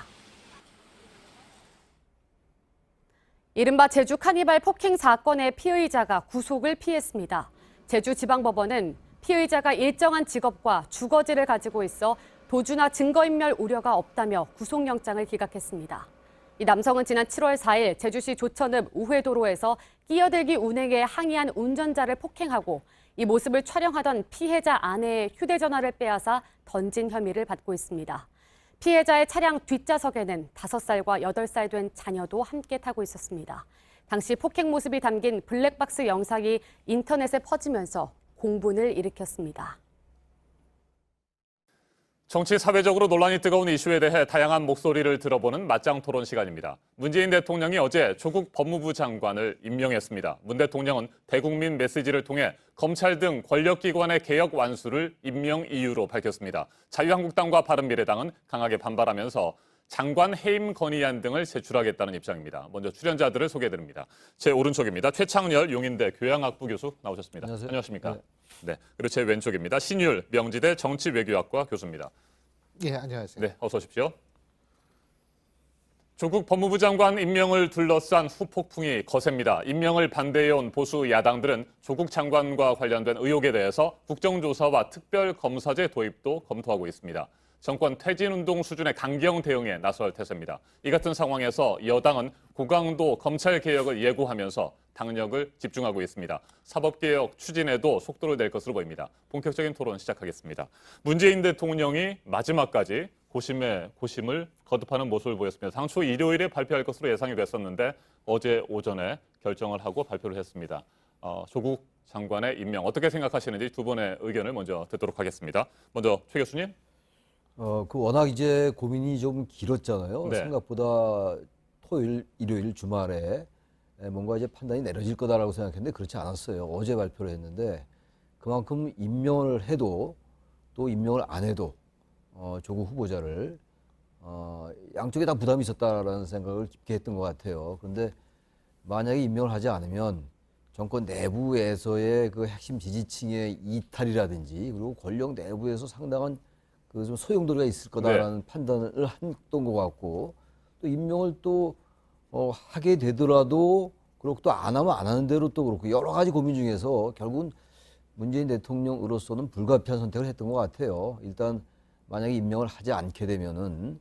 이른바 제주 카니발 폭행 사건의 피의자가 구속을 피했습니다. 제주지방법원은 피의자가 일정한 직업과 주거지를 가지고 있어 도주나 증거인멸 우려가 없다며 구속영장을 기각했습니다. 이 남성은 지난 7월 4일 제주시 조천읍 우회도로에서 끼어들기 운행에 항의한 운전자를 폭행하고 이 모습을 촬영하던 피해자 아내의 휴대전화를 빼앗아 던진 혐의를 받고 있습니다. 피해자의 차량 뒷좌석에는 5살과 8살 된 자녀도 함께 타고 있었습니다. 당시 폭행 모습이 담긴 블랙박스 영상이 인터넷에 퍼지면서 공분을 일으켰습니다. 정치 사회적으로 논란이 뜨거운 이슈에 대해 다양한 목소리를 들어보는 맞짱 토론 시간입니다. 문재인 대통령이 어제 조국 법무부 장관을 임명했습니다. 문 대통령은 대국민 메시지를 통해 검찰 등 권력기관의 개혁 완수를 임명 이유로 밝혔습니다. 자유한국당과 바른미래당은 강하게 반발하면서 장관 해임 건의안 등을 제출하겠다는 입장입니다. 먼저 출연자들을 소개해드립니다. 제 오른쪽입니다. 최창렬 용인대 교양학부 교수 나오셨습니다. 안녕하세요. 안녕하십니까? 네. 그리고 제 왼쪽입니다. 신율 명지대 정치외교학과 교수입니다. 예, 안녕하세요. 네, 어서 오십시오. 조국 법무부 장관 임명을 둘러싼 후폭풍이 거셉니다. 임명을 반대해온 보수 야당들은 조국 장관과 관련된 의혹에 대해서 국정조사와 특별검사제 도입도 검토하고 있습니다. 정권 퇴진운동 수준의 강경 대응에 나설 태세입니다. 이 같은 상황에서 여당은 고강도 검찰개혁을 예고하면서 당력을 집중하고 있습니다. 사법개혁 추진에도 속도를 낼 것으로 보입니다. 본격적인 토론 시작하겠습니다. 문재인 대통령이 마지막까지 고심에 고심을 거듭하는 모습을 보였습니다. 당초 일요일에 발표할 것으로 예상이 됐었는데 어제 오전에 결정을 하고 발표를 했습니다. 조국 장관의 임명 어떻게 생각하시는지 두 분의 의견을 먼저 듣도록 하겠습니다. 먼저 최 교수님. 그 워낙 이제 고민이 좀 길었잖아요. 네. 생각보다 토요일, 일요일 주말에 뭔가 이제 판단이 내려질 거다라고 생각했는데 그렇지 않았어요. 어제 발표를 했는데 그만큼 임명을 해도 또 임명을 안 해도 조국 후보자를 양쪽에 다 부담이 있었다라는 생각을 깊게 했던 것 같아요. 그런데 만약에 임명을 하지 않으면 정권 내부에서의 그 핵심 지지층의 이탈이라든지 그리고 권력 내부에서 상당한 그 좀 소용돌이가 있을 거다라는 판단을 했던 것 같고 또 임명을 또 하게 되더라도 그렇고 또 안 하면 안 하는 대로 또 그렇고 여러 가지 고민 중에서 결국은 문재인 대통령으로서는 불가피한 선택을 했던 것 같아요. 일단 만약에 임명을 하지 않게 되면은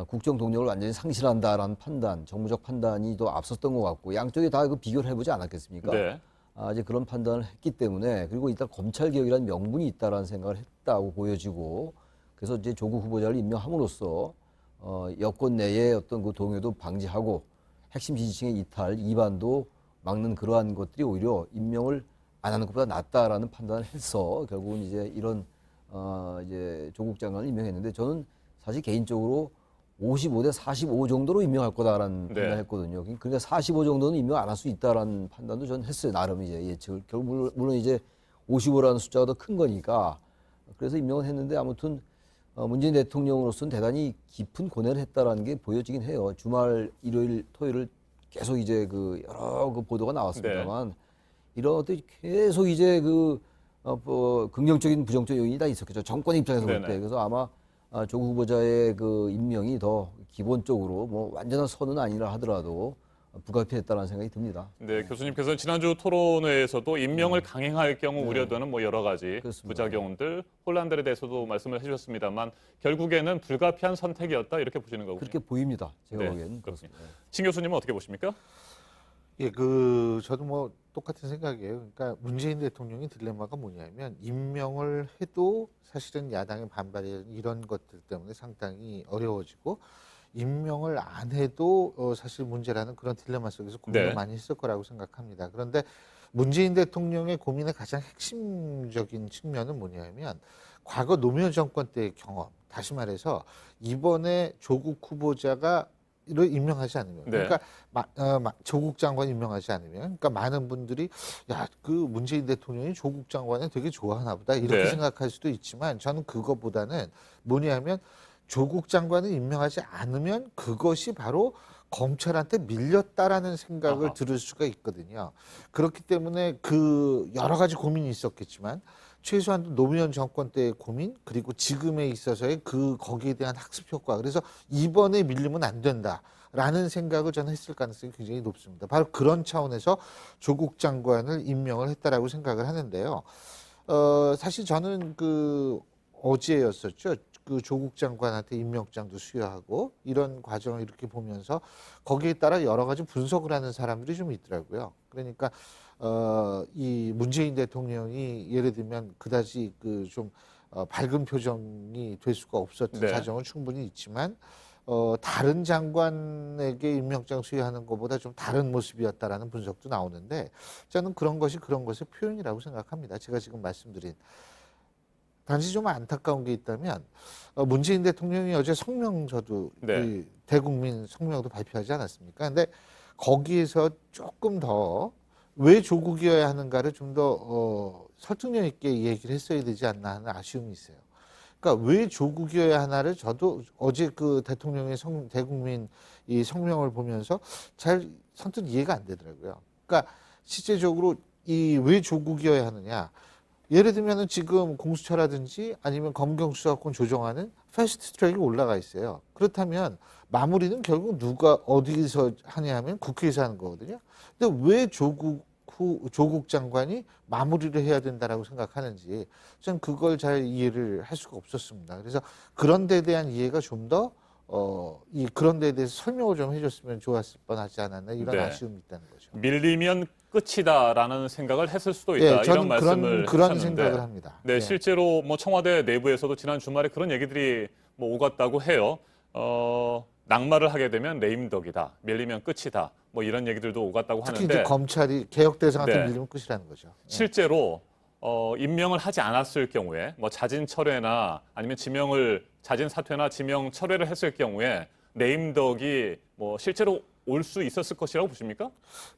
국정 동력을 완전히 상실한다라는 판단, 정무적 판단이 더 앞섰던 것 같고 양쪽이 다 그 비교를 해보지 않았겠습니까? 네. 이제 그런 판단을 했기 때문에 그리고 일단 검찰 개혁이라는 명분이 있다라는 생각을 했다고 보여지고 그래서 이제 조국 후보자를 임명함으로써 여권 내의 어떤 그 동요도 방지하고 핵심 지지층의 이탈, 이반도 막는 그러한 것들이 오히려 임명을 안 하는 것보다 낫다라는 판단을 해서 결국은 이제 이런 이제 조국 장관을 임명했는데 저는 사실 개인적으로 55대 45 정도로 임명할 거다라는 판단을 했거든요. 그러니까 45 정도는 임명 안 할 수 있다라는 판단도 저는 했어요. 나름 이제 예측을. 결국 물론 이제 55라는 숫자가 더 큰 거니까 그래서 임명을 했는데 아무튼 문재인 대통령으로서는 대단히 깊은 고뇌를 했다라는 게 보여지긴 해요. 주말, 일요일, 토요일 계속 이제 그 여러 그 보도가 나왔습니다만 이런 어떤 계속 이제 그 긍정적인 부정적인 요인이 다 있었겠죠. 정권의 입장에서 볼 때. 그래서 아마 조국 후보자의 그 임명이 더 기본적으로 뭐 완전한 선은 아니라 하더라도 부가피했다는 생각이 듭니다. 네, 교수님께서는 지난주 토론회에서도 임명을 강행할 경우 우려되는 뭐 여러 가지 부작용들, 혼란들에 대해서도 말씀을 해주셨습니다만 결국에는 불가피한 선택이었다 이렇게 보시는 거군요. 그렇게 보입니다. 제가 보기에는. 그렇습니다. 신 교수님은 어떻게 보십니까? 예, 저도 뭐 똑같은 생각이에요. 그러니까 문재인 대통령의 딜레마가 뭐냐면 임명을 해도 사실은 야당의 반발이 이런 것들 때문에 상당히 어려워지고 임명을 안 해도 사실 문제라는 그런 딜레마 속에서 고민을 많이 했을 거라고 생각합니다. 그런데 문재인 대통령의 고민의 가장 핵심적인 측면은 뭐냐면 과거 노무현 정권 때의 경험, 다시 말해서 이번에 조국 후보자가 를 임명하지 않으면 그러니까 조국 장관 임명하지 않으면 그러니까 많은 분들이 그 문재인 대통령이 조국 장관을 되게 좋아하나 보다 이렇게 생각할 수도 있지만 저는 그거보다는 뭐냐면 조국 장관을 임명하지 않으면 그것이 바로 검찰한테 밀렸다라는 생각을 들을 수가 있거든요. 그렇기 때문에 그 여러 가지 고민이 있었겠지만 최소한 노무현 정권 때의 고민 그리고 지금에 있어서의 거기에 대한 학습 효과 그래서 이번에 밀리면 안 된다라는 생각을 저는 했을 가능성이 굉장히 높습니다. 바로 그런 차원에서 조국 장관을 임명을 했다라고 생각을 하는데요. 사실 저는 어제였었죠. 그 조국 장관한테 임명장도 수여하고 이런 과정을 이렇게 보면서 거기에 따라 여러 가지 분석을 하는 사람들이 좀 있더라고요. 그러니까 이 문재인 대통령이 예를 들면 그다지 좀 밝은 표정이 될 수가 없었던 네. 사정은 충분히 있지만 다른 장관에게 임명장 수여하는 것보다 좀 다른 모습이었다라는 분석도 나오는데 저는 그런 것의 표현이라고 생각합니다. 제가 지금 말씀드린. 단지 좀 안타까운 게 있다면 문재인 대통령이 어제 성명서도 네. 대국민 성명도 발표하지 않았습니까? 근데 거기에서 조금 더 왜 조국이어야 하는가를 좀 더 설득력 있게 얘기를 했어야 되지 않나 하는 아쉬움이 있어요. 그러니까 왜 조국이어야 하나를 저도 어제 그 대통령의 대국민 이 성명을 보면서 잘 선뜻 이해가 안 되더라고요. 그러니까 실제적으로 이 왜 조국이어야 하느냐. 예를 들면은 지금 공수처라든지 아니면 검경 수사권 조정하는 패스트 트랙이 올라가 있어요. 그렇다면 마무리는 결국 누가 어디서 하냐 하면 국회에서 하는 거거든요. 근데 왜 조국 장관이 마무리를 해야 된다라고 생각하는지 저는 그걸 잘 이해를 할 수가 없었습니다. 그래서 그런 데에 대한 이해가 좀 더 그런 데에 대해서 설명을 좀 해줬으면 좋았을 뻔하지 않았나 이런 네. 아쉬움이 있다는 거죠. 밀리면 끝이다라는 생각을 했을 수도 있다. 저는 이런 말씀을 그런 하셨는데, 생각을 합니다. 네, 예. 실제로 청와대 내부에서도 지난 주말에 그런 얘기들이 오갔다고 해요. 낙마를 하게 되면 레임덕이다, 밀리면 끝이다, 이런 얘기들도 오갔다고 특히 하는데 이제 검찰이 개혁 대상한테 네. 밀리면 끝이라는 거죠. 예. 실제로 임명을 하지 않았을 경우에 자진 철회나 아니면 자진 사퇴나 지명 철회를 했을 경우에 레임덕이 실제로 올 수 있었을 것이라고 보십니까?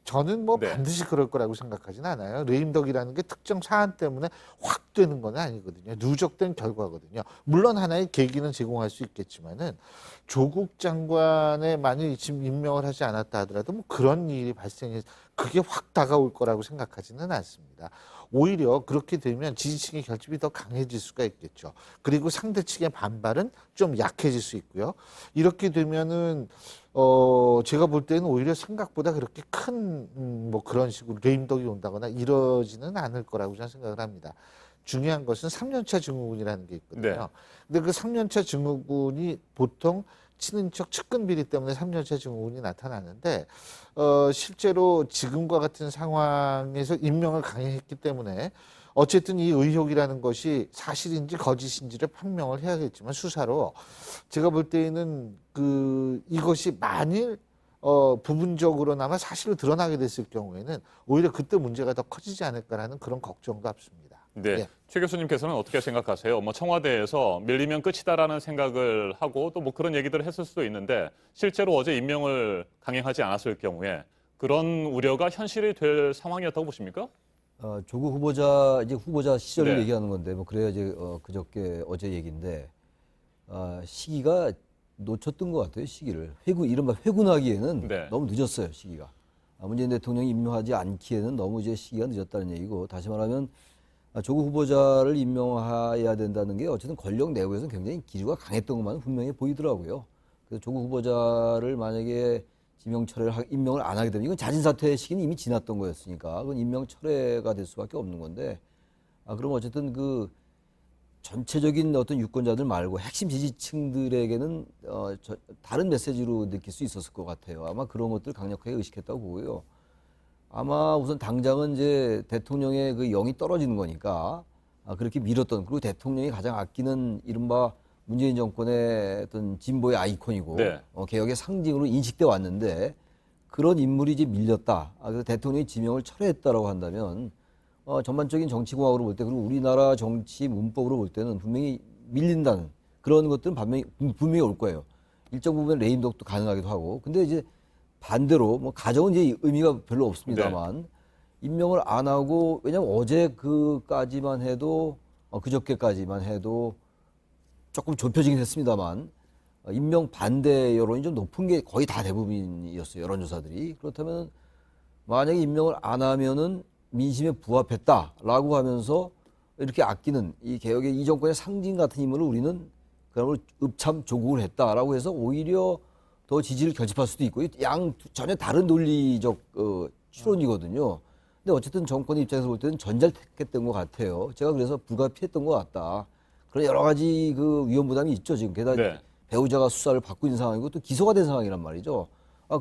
저는 네. 반드시 그럴 거라고 생각하지는 않아요. 레임덕이라는 게 특정 사안 때문에 확 되는 건 아니거든요. 누적된 결과거든요. 물론 하나의 계기는 제공할 수 있겠지만은 조국 장관에 만약 지금 임명을 하지 않았다 하더라도 그런 일이 발생해서 그게 확 다가올 거라고 생각하지는 않습니다. 오히려 그렇게 되면 지지층의 결집이 더 강해질 수가 있겠죠. 그리고 상대 측의 반발은 좀 약해질 수 있고요. 이렇게 되면은 제가 볼 때는 오히려 생각보다 그렇게 큰 그런 식으로 레임덕이 온다거나 이러지는 않을 거라고 저는 생각을 합니다. 중요한 것은 3년차 증후군이라는 게 있거든요. 네. 근데 그 3년차 증후군이 보통 친인척 측근 비리 때문에 3년차 증후군이 나타나는데 실제로 지금과 같은 상황에서 임명을 강행했기 때문에 어쨌든 이 의혹이라는 것이 사실인지 거짓인지를 판명을 해야겠지만 수사로 제가 볼 때에는 이것이 만일 부분적으로나마 사실로 드러나게 됐을 경우에는 오히려 그때 문제가 더 커지지 않을까라는 그런 걱정도 앞섭니다. 네, 예. 최 교수님께서는 어떻게 생각하세요? 청와대에서 밀리면 끝이다라는 생각을 하고 또 그런 얘기들을 했을 수도 있는데 실제로 어제 임명을 강행하지 않았을 경우에 그런 우려가 현실이 될 상황이었다고 보십니까? 조국 후보자 시절을 네. 얘기하는 건데 그래야 그저께 어제 얘기인데 시기가 놓쳤던 것 같아요. 시기를 이른바 회군하기에는 네. 너무 늦었어요. 시기가 문재인 대통령이 임명하지 않기에는 너무 시기가 늦었다는 얘기고 다시 말하면 조국 후보자를 임명해야 된다는 게 어쨌든 권력 내부에서는 굉장히 기류가 강했던 것만은 분명히 보이더라고요. 그래서 조국 후보자를 만약에 임명을 안 하게 되면 이건 자진 사퇴 시기는 이미 지났던 거였으니까 그건 임명 철회가 될 수밖에 없는 건데 그럼 어쨌든 전체적인 어떤 유권자들 말고 핵심 지지층들에게는 다른 메시지로 느낄 수 있었을 것 같아요. 아마 그런 것들 강력하게 의식했다고 보고요. 아마 우선 당장은 이제 대통령의 영이 떨어지는 거니까 그렇게 밀었던 그리고 대통령이 가장 아끼는 이른바 문재인 정권의 어떤 진보의 아이콘이고 네. 개혁의 상징으로 인식돼 왔는데 그런 인물이 이제 밀렸다. 그래서 대통령이 지명을 철회했다라고 한다면 전반적인 정치공학으로 볼 때 그리고 우리나라 정치 문법으로 볼 때는 분명히 밀린다는 그런 것들은 분명히 올 거예요. 일정 부분 레임덕도 가능하기도 하고. 근데 이제 반대로 가정은 이제 의미가 별로 없습니다만 네. 임명을 안 하고 왜냐하면 어제 그까지만 해도 그저께까지만 해도 조금 좁혀지긴 했습니다만 임명 반대 여론이 좀 높은 게 거의 다 대부분이었어요. 여론조사들이. 그렇다면 만약에 임명을 안 하면은 민심에 부합했다라고 하면서 이렇게 아끼는 이 개혁의 이 정권의 상징 같은 인물을 우리는 그야말로 읍참 조국을 했다라고 해서 오히려 더 지지를 결집할 수도 있고 전혀 다른 논리적 추론이거든요. 근데 어쨌든 정권의 입장에서 볼 때는 전자를 택했던 것 같아요. 제가 그래서 불가피했던 것 같다. 그런 여러 가지 그 위험 부담이 있죠. 지금 게다가 네. 배우자가 수사를 받고 있는 상황이고 또 기소가 된 상황이란 말이죠.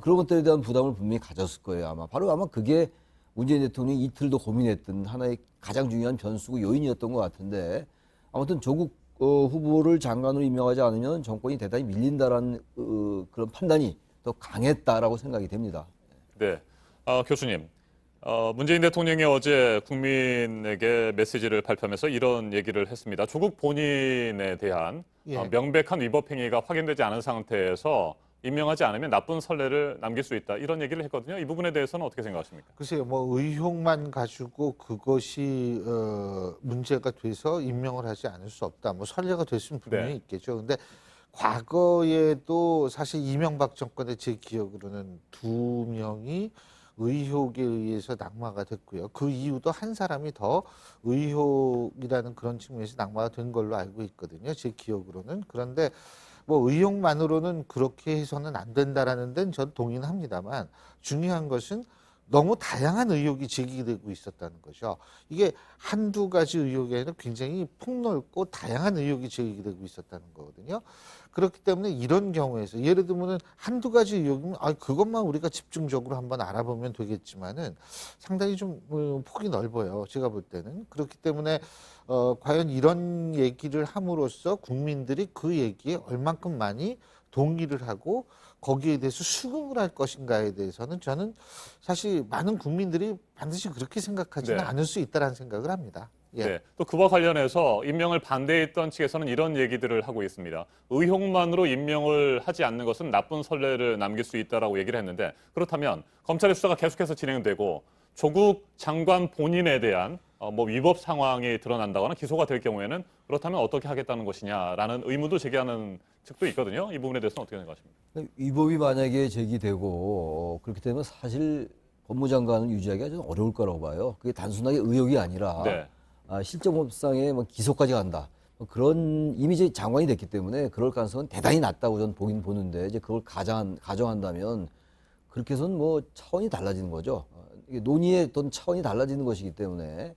그런 것들에 대한 부담을 분명히 가졌을 거예요. 아마 그게 문재인 대통령이 이틀도 고민했던 하나의 가장 중요한 변수고 요인이었던 것 같은데 아무튼 조국 후보를 장관으로 임명하지 않으면 정권이 대단히 밀린다라는 그런 판단이 더 강했다라고 생각이 됩니다. 네, 교수님. 문재인 대통령이 어제 국민에게 메시지를 발표하면서 이런 얘기를 했습니다. 조국 본인에 대한 명백한 위법 행위가 확인되지 않은 상태에서 임명하지 않으면 나쁜 선례를 남길 수 있다. 이런 얘기를 했거든요. 이 부분에 대해서는 어떻게 생각하십니까? 글쎄요, 뭐 의혹만 가지고 그것이 문제가 돼서 임명을 하지 않을 수 없다. 뭐 선례가 될 수는 분명히 있겠죠. 근데 과거에도 사실 이명박 정권의 제 기억으로는 2명이 의혹에 의해서 낙마가 됐고요. 그 이후도 한 사람이 더 의혹이라는 그런 측면에서 낙마가 된 걸로 알고 있거든요. 제 기억으로는. 그런데 뭐 의혹만으로는 그렇게 해서는 안 된다라는 데는 전 동의는 합니다만 중요한 것은 너무 다양한 의혹이 제기되고 있었다는 거죠. 이게 한두 가지 의혹이 아니라 굉장히 폭넓고 다양한 의혹이 제기되고 있었다는 거거든요. 그렇기 때문에 이런 경우에서 예를 들면은 한두 가지 의혹이면 그것만 우리가 집중적으로 한번 알아보면 되겠지만은 상당히 좀 폭이 넓어요. 제가 볼 때는. 그렇기 때문에 과연 이런 얘기를 함으로써 국민들이 그 얘기에 얼만큼 많이 동의를 하고 거기에 대해서 수긍을 할 것인가에 대해서는 저는 사실 많은 국민들이 반드시 그렇게 생각하지는 않을 수 있다는 생각을 합니다. 예. 네, 또 그와 관련해서 임명을 반대했던 측에서는 이런 얘기들을 하고 있습니다. 의혹만으로 임명을 하지 않는 것은 나쁜 선례를 남길 수 있다라고 얘기를 했는데 그렇다면 검찰의 수사가 계속해서 진행되고 조국 장관 본인에 대한 뭐 위법 상황이 드러난다거나 기소가 될 경우에는 그렇다면 어떻게 하겠다는 것이냐라는 의문도 제기하는 측도 있거든요. 이 부분에 대해서는 어떻게 생각하십니까? 위법이 만약에 제기되고 그렇게 되면 사실 법무장관을 유지하기가 좀 어려울 거라고 봐요. 그게 단순하게 의혹이 아니라 실정법상의 뭐 기소까지 간다. 그런 이미 이제 장관이 됐기 때문에 그럴 가능성은 대단히 낮다고 저는 보긴 보는데 이제 그걸 가정한다면 그렇게 해서는 뭐 차원이 달라지는 거죠. 이게 논의의 어떤 차원이 달라지는 것이기 때문에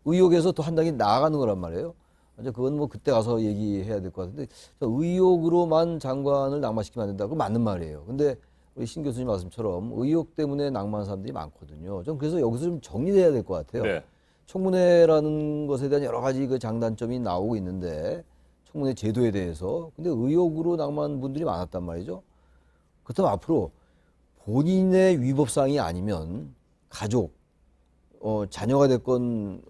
의혹에서 또 한 단계 나아가는 거란 말이에요. 이제 그건 뭐 그때 가서 얘기해야 될 것 같은데 의혹으로만 장관을 낙마시키면 안 된다. 그건 맞는 말이에요. 근데 우리 신 교수님 말씀처럼 의혹 때문에 낙마한 사람들이 많거든요. 좀 그래서 여기서 좀 정리돼야 될 것 같아요. 네. 청문회라는 것에 대한 여러 가지 그 장단점이 나오고 있는데 청문회 제도에 대해서 근데 의혹으로 낙마한 분들이 많았단 말이죠. 그렇다면 앞으로 본인의 위법사항이 아니면 가족, 자녀가 됐건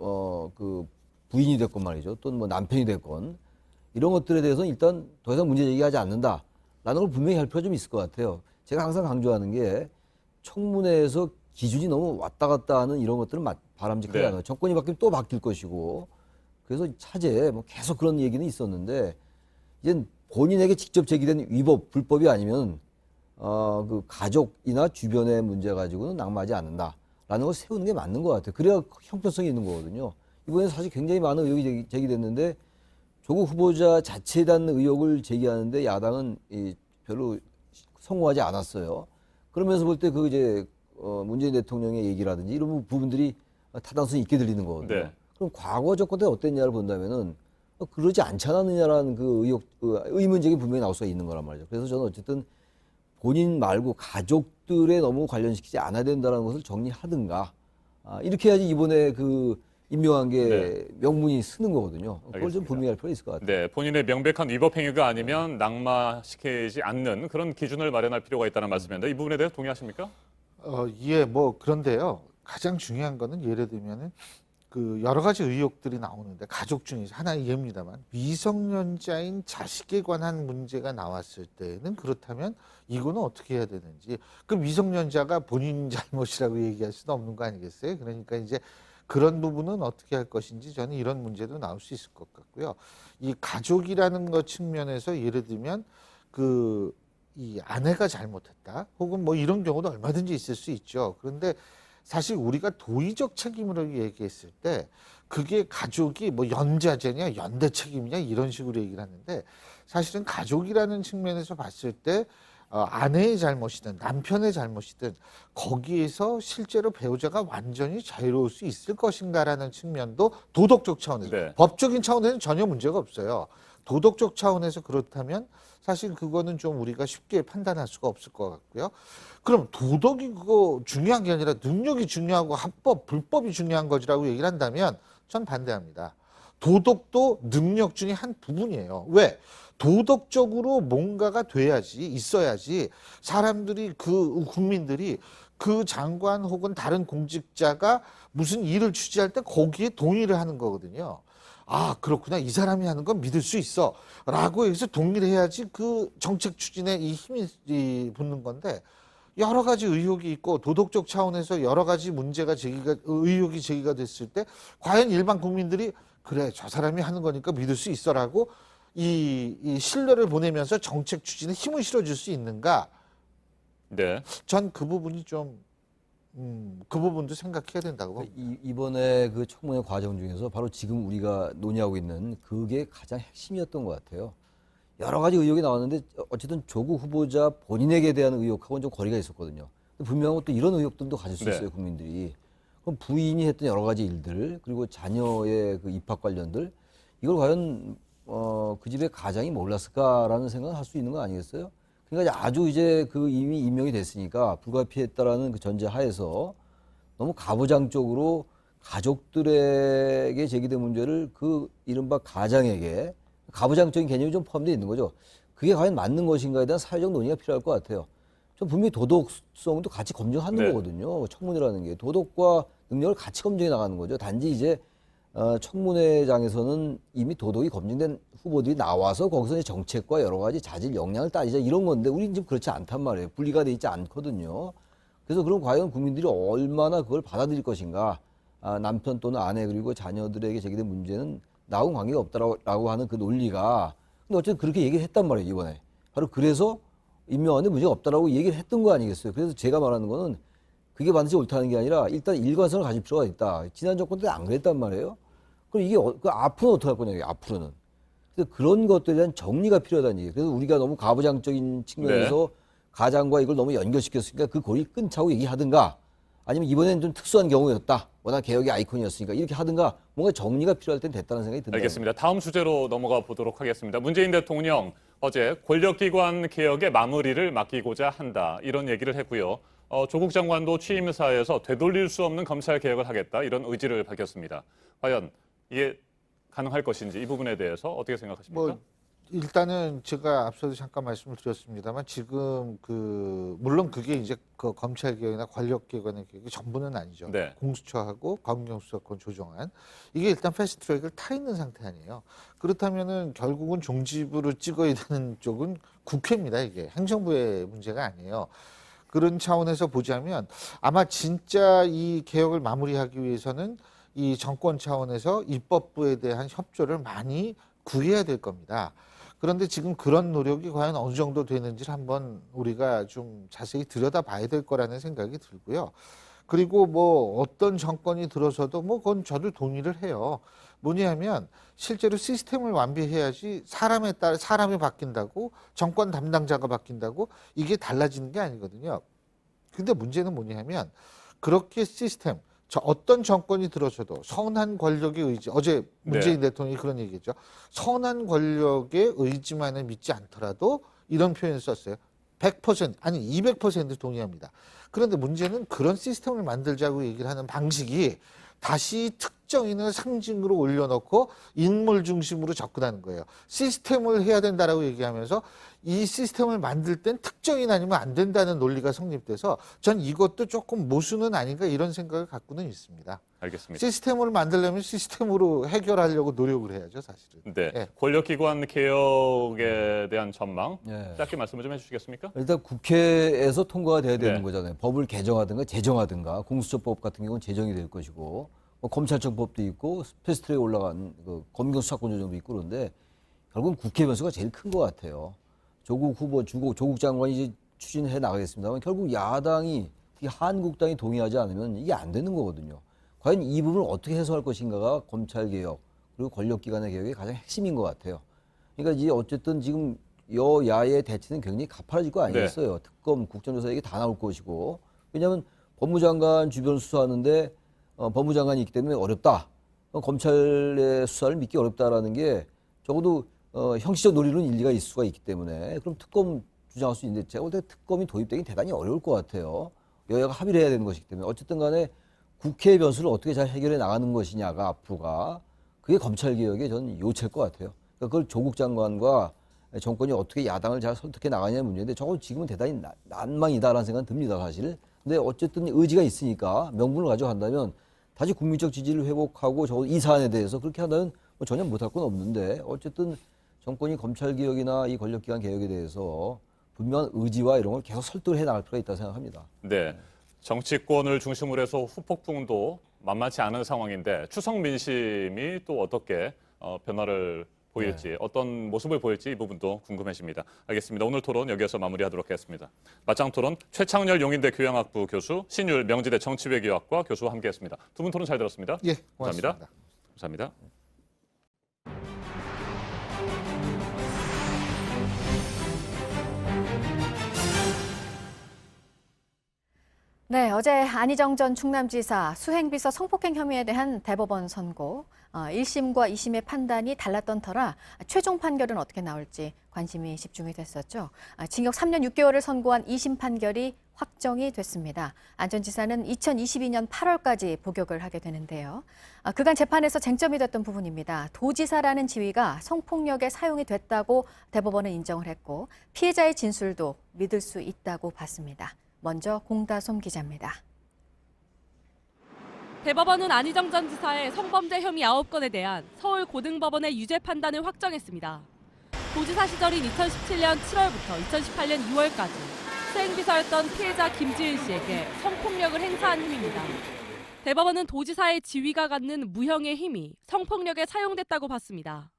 그 부인이 됐건 말이죠. 또는 뭐 남편이 됐건 이런 것들에 대해서는 일단 더 이상 문제 제기하지 않는다라는 걸 분명히 할 필요가 좀 있을 것 같아요. 제가 항상 강조하는 게 청문회에서 기준이 너무 왔다 갔다 하는 이런 것들은 바람직하지 않아요. 정권이 바뀌면 또 바뀔 것이고 그래서 차제 뭐 계속 그런 얘기는 있었는데 이제 본인에게 직접 제기된 위법, 불법이 아니면 그 가족이나 주변의 문제 가지고는 낙마하지 않는다라는 걸 세우는 게 맞는 것 같아요. 그래야 형평성이 있는 거거든요. 이번에 사실 굉장히 많은 의혹이 제기됐는데 조국 후보자 자체에 대한 의혹을 제기하는데 야당은 별로 성공하지 않았어요. 그러면서 볼 때 그 이제 문재인 대통령의 얘기라든지 이런 부분들이 타당성이 있게 들리는 거거든요. 그럼 과거 정권 때 어땠냐를 본다면은 그러지 않지 않았느냐라는 그 의혹, 의문적인 분명히 나올 수가 있는 거란 말이죠. 그래서 저는 어쨌든 본인 말고 가족들에 너무 관련시키지 않아야 된다는 것을 정리하든가 이렇게 해야지 이번에 그 임명한 게 명분이 쓰는 거거든요. 그걸 좀 분명히 할 필요가 있을 것 같아요. 네, 본인의 명백한 위법 행위가 아니면 낙마시키지 않는 그런 기준을 마련할 필요가 있다는 말씀인데 이 부분에 대해서 동의하십니까? 예, 뭐 그런데요. 가장 중요한 거는 예를 들면은 그 여러 가지 의혹들이 나오는데 가족 중에서 하나의 예입니다만 미성년자인 자식에 관한 문제가 나왔을 때는 그렇다면 이거는 어떻게 해야 되는지 그 미성년자가 본인 잘못이라고 얘기할 수는 없는 거 아니겠어요? 그러니까 이제 그런 부분은 어떻게 할 것인지 저는 이런 문제도 나올 수 있을 것 같고요. 이 가족이라는 것 측면에서 예를 들면 이 아내가 잘못했다 혹은 뭐 이런 경우도 얼마든지 있을 수 있죠. 그런데 사실 우리가 도의적 책임으로 얘기했을 때 그게 가족이 뭐 연자제냐 연대 책임이냐 이런 식으로 얘기를 하는데 사실은 가족이라는 측면에서 봤을 때 아내의 잘못이든 남편의 잘못이든 거기에서 실제로 배우자가 완전히 자유로울 수 있을 것인가라는 측면도 도덕적 차원에서 네. 법적인 차원에서는 전혀 문제가 없어요. 도덕적 차원에서 그렇다면 사실 그거는 좀 우리가 쉽게 판단할 수가 없을 것 같고요. 그럼 도덕이 그거 중요한 게 아니라 능력이 중요하고 합법, 불법이 중요한 거지라고 얘기를 한다면 전 반대합니다. 도덕도 능력 중에 한 부분이에요. 왜? 도덕적으로 뭔가가 돼야지, 있어야지 사람들이 국민들이 그 장관 혹은 다른 공직자가 무슨 일을 취재할 때 거기에 동의를 하는 거거든요. 아, 그렇구나. 이 사람이 하는 건 믿을 수 있어. 라고 해서 동의를 해야지 그 정책 추진에 이 힘이 붙는 건데 여러 가지 의혹이 있고 도덕적 차원에서 여러 가지 문제가 의혹이 제기가 됐을 때 과연 일반 국민들이 그래, 저 사람이 하는 거니까 믿을 수 있어라고 이 신뢰를 보내면서 정책 추진에 힘을 실어줄 수 있는가? 네. 전 그 부분이 좀 그 부분도 생각해야 된다고 봅니다. 이번에 그 청문회 과정 중에서 바로 지금 우리가 논의하고 있는 그게 가장 핵심이었던 것 같아요. 여러 가지 의혹이 나왔는데 어쨌든 조국 후보자 본인에게 대한 의혹하고는 좀 거리가 있었거든요. 분명히 또 이런 의혹들도 가질 수 있어요, 국민들이. 그럼 부인이 했던 여러 가지 일들 그리고 자녀의 그 입학 관련들 이걸 과연 그 집의 가장이 몰랐을까라는 생각을 할 수 있는 거 아니겠어요? 그러니까 아주 이제 그 이미 임명이 됐으니까 불가피했다라는 그 전제 하에서 너무 가부장적으로 가족들에게 제기된 문제를 그 이른바 가장에게 가부장적인 개념이 좀 포함되어 있는 거죠. 그게 과연 맞는 것인가에 대한 사회적 논의가 필요할 것 같아요. 좀 분명히 도덕성도 같이 검증하는 거거든요. 청문회라는 게 도덕과 능력을 같이 검증해 나가는 거죠. 단지 이제 청문회장에서는 이미 도덕이 검증된 후보들이 나와서 거기서 이제 정책과 여러 가지 자질 역량을 따지자 이런 건데 우리는 지금 그렇지 않단 말이에요. 분리가 돼 있지 않거든요. 그래서 그럼 과연 국민들이 얼마나 그걸 받아들일 것인가. 남편 또는 아내 그리고 자녀들에게 제기된 문제는 나하고 관계가 없다라고 하는 그 논리가 근데 어쨌든 그렇게 얘기를 했단 말이에요. 이번에. 바로 그래서 임명하는데 문제가 없다라고 얘기를 했던 거 아니겠어요. 그래서 제가 말하는 거는 그게 반드시 옳다는 게 아니라 일단 일관성을 가질 필요가 있다. 지난 정권 때 안 그랬단 말이에요. 그럼 이게 앞으로는 어떻게 할 거냐, 앞으로는. 그래서 그런 것들에 대한 정리가 필요하다는 얘기예요. 그래서 우리가 너무 가부장적인 측면에서 가장과 이걸 너무 연결시켰으니까 그 고리 끊자고 얘기하든가 아니면 이번에는 좀 특수한 경우였다. 워낙 개혁의 아이콘이었으니까 이렇게 하든가 뭔가 정리가 필요할 땐 됐다는 생각이 듭니다. 알겠습니다. 다음 주제로 넘어가 보도록 하겠습니다. 문재인 대통령 어제 권력기관 개혁의 마무리를 맡기고자 한다. 이런 얘기를 했고요. 조국 장관도 취임사에서 되돌릴 수 없는 검찰 개혁을 하겠다. 이런 의지를 밝혔습니다. 과연 이게 가능할 것인지 이 부분에 대해서 어떻게 생각하십니까? 일단은 제가 앞서도 잠깐 말씀을 드렸습니다만 지금 물론 그게 이제 그 검찰 개혁이나 권력 개혁의 개혁이 전부는 아니죠. 네. 공수처하고 검경수사권 조정안 이게 일단 패스트트랙을 타 있는 상태 아니에요. 그렇다면은 결국은 종지부를 찍어야 되는 쪽은 국회입니다. 이게 행정부의 문제가 아니에요. 그런 차원에서 보자면 아마 진짜 이 개혁을 마무리하기 위해서는 이 정권 차원에서 입법부에 대한 협조를 많이 구해야 될 겁니다. 그런데 지금 그런 노력이 과연 어느 정도 되는지를 한번 우리가 좀 자세히 들여다봐야 될 거라는 생각이 들고요. 그리고 뭐 어떤 정권이 들어서도 뭐 그건 저도 동의를 해요. 뭐냐면 실제로 시스템을 완비해야지 사람에 따라 사람이 바뀐다고 정권 담당자가 바뀐다고 이게 달라지는 게 아니거든요. 근데 문제는 뭐냐면 그렇게 시스템 어떤 정권이 들어서도 선한 권력의 의지, 어제 문재인 대통령이 그런 얘기했죠. 선한 권력의 의지만을 믿지 않더라도 이런 표현을 썼어요. 100% 아니 200% 동의합니다. 그런데 문제는 그런 시스템을 만들자고 얘기를 하는 방식이 다시 특정인을 상징으로 올려놓고 인물 중심으로 접근하는 거예요. 시스템을 해야 된다라고 얘기하면서 이 시스템을 만들 땐 특정인 아니면 안 된다는 논리가 성립돼서 전 이것도 조금 모순은 아닌가 이런 생각을 갖고는 있습니다. 알겠습니다. 시스템을 만들려면 시스템으로 해결하려고 노력을 해야죠, 사실은. 네. 권력기관 개혁에 대한 전망 짧게 말씀을 좀 해주시겠습니까? 일단 국회에서 통과가 돼야 되는 거잖아요. 법을 개정하든가 제정하든가 공수처법 같은 경우는 제정이 될 것이고 뭐 검찰청법도 있고 패스트트랙에 올라간 그 검경수사권 조정도 있고 그런데 결국은 국회 변수가 제일 큰 것 같아요. 조국 후보, 조국 장관이 이제 추진해 나가겠습니다만 결국 야당이, 특히 한국당이 동의하지 않으면 이게 안 되는 거거든요. 과연 이 부분을 어떻게 해소할 것인가가 검찰개혁 그리고 권력기관의 개혁의 가장 핵심인 것 같아요. 그러니까 이제 어쨌든 지금 여야의 대치는 굉장히 가파라질 거 아니겠어요. 특검, 국정조사 얘기 다 나올 것이고. 왜냐하면 법무장관 주변 수사하는데 법무장관이 있기 때문에 어렵다. 검찰의 수사를 믿기 어렵다라는 게 적어도 형식적 논리로는 일리가 있을 수가 있기 때문에 그럼 특검 주장할 수 있는데 제가 볼 때 특검이 도입되긴 대단히 어려울 것 같아요. 여야가 합의를 해야 되는 것이기 때문에 어쨌든 간에 국회의 변수를 어떻게 잘 해결해 나가는 것이냐가 앞으로가 그게 검찰개혁의 전 요체일 것 같아요. 그러니까 그걸 조국 장관과 정권이 어떻게 야당을 잘 설득해 나가냐는 문제인데 저거 지금은 대단히 난망이다라는 생각은 듭니다, 사실. 근데 어쨌든 의지가 있으니까 명분을 가져간다면 다시 국민적 지지를 회복하고 적어도 이 사안에 대해서 그렇게 한다면 뭐 전혀 못할 건 없는데 어쨌든 정권이 검찰개혁이나 이 권력기관 개혁에 대해서 분명한 의지와 이런 걸 계속 설득을 해 나갈 필요가 있다고 생각합니다. 네, 정치권을 중심으로 해서 후폭풍도 만만치 않은 상황인데 추석 민심이 또 어떻게 변화를 보일지, 어떤 모습을 보일지 이 부분도 궁금해집니다. 알겠습니다. 오늘 토론 여기에서 마무리하도록 하겠습니다. 맞짱 토론 최창렬 용인대 교양학부 교수, 신율 명지대 정치외교학과 교수와 함께했습니다. 두 분 토론 잘 들었습니다. 예, 고맙습니다. 고맙습니다. 감사합니다. 네, 어제 안희정 전 충남지사 수행비서 성폭행 혐의에 대한 대법원 선고, 1심과 2심의 판단이 달랐던 터라 최종 판결은 어떻게 나올지 관심이 집중이 됐었죠. 징역 3년 6개월을 선고한 2심 판결이 확정이 됐습니다. 안 전 지사는 2022년 8월까지 복역을 하게 되는데요. 그간 재판에서 쟁점이 됐던 부분입니다. 도지사라는 지위가 성폭력에 사용이 됐다고 대법원은 인정을 했고 피해자의 진술도 믿을 수 있다고 봤습니다. 먼저 공다솜 기자입니다. 대법원은 안희정 전 지사의 성범죄 혐의 9건에 대한 서울고등법원의 유죄 판단을 확정했습니다. 도지사 시절인 2017년 7월부터 2018년 2월까지 수행비서였던 피해자 김지은 씨에게 성폭력을 행사한 혐의입니다. 대법원은 도지사의 지위가 갖는 무형의 힘이 성폭력에 사용됐다고 봤습니다.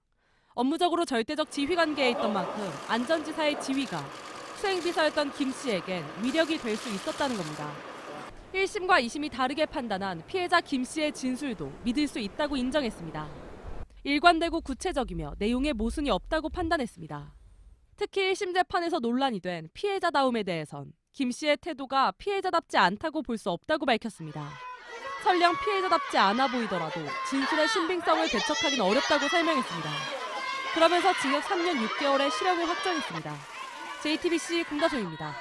업무적으로 절대적 지휘관계에 있던 만큼 안 전 지사의 지위가 수행비서였던 김 씨에겐 위력이 될 수 있었다는 겁니다. 1심과 2심이 다르게 판단한 피해자 김 씨의 진술도 믿을 수 있다고 인정했습니다. 일관되고 구체적이며 내용에 모순이 없다고 판단했습니다. 특히 1심 재판에서 논란이 된 피해자다움에 대해선 김 씨의 태도가 피해자답지 않다고 볼 수 없다고 밝혔습니다. 설령 피해자답지 않아 보이더라도 진술의 신빙성을 배척하기는 어렵다고 설명했습니다. 그러면서 징역 3년 6개월의 실형을 확정했습니다. JTBC 공다솜입니다.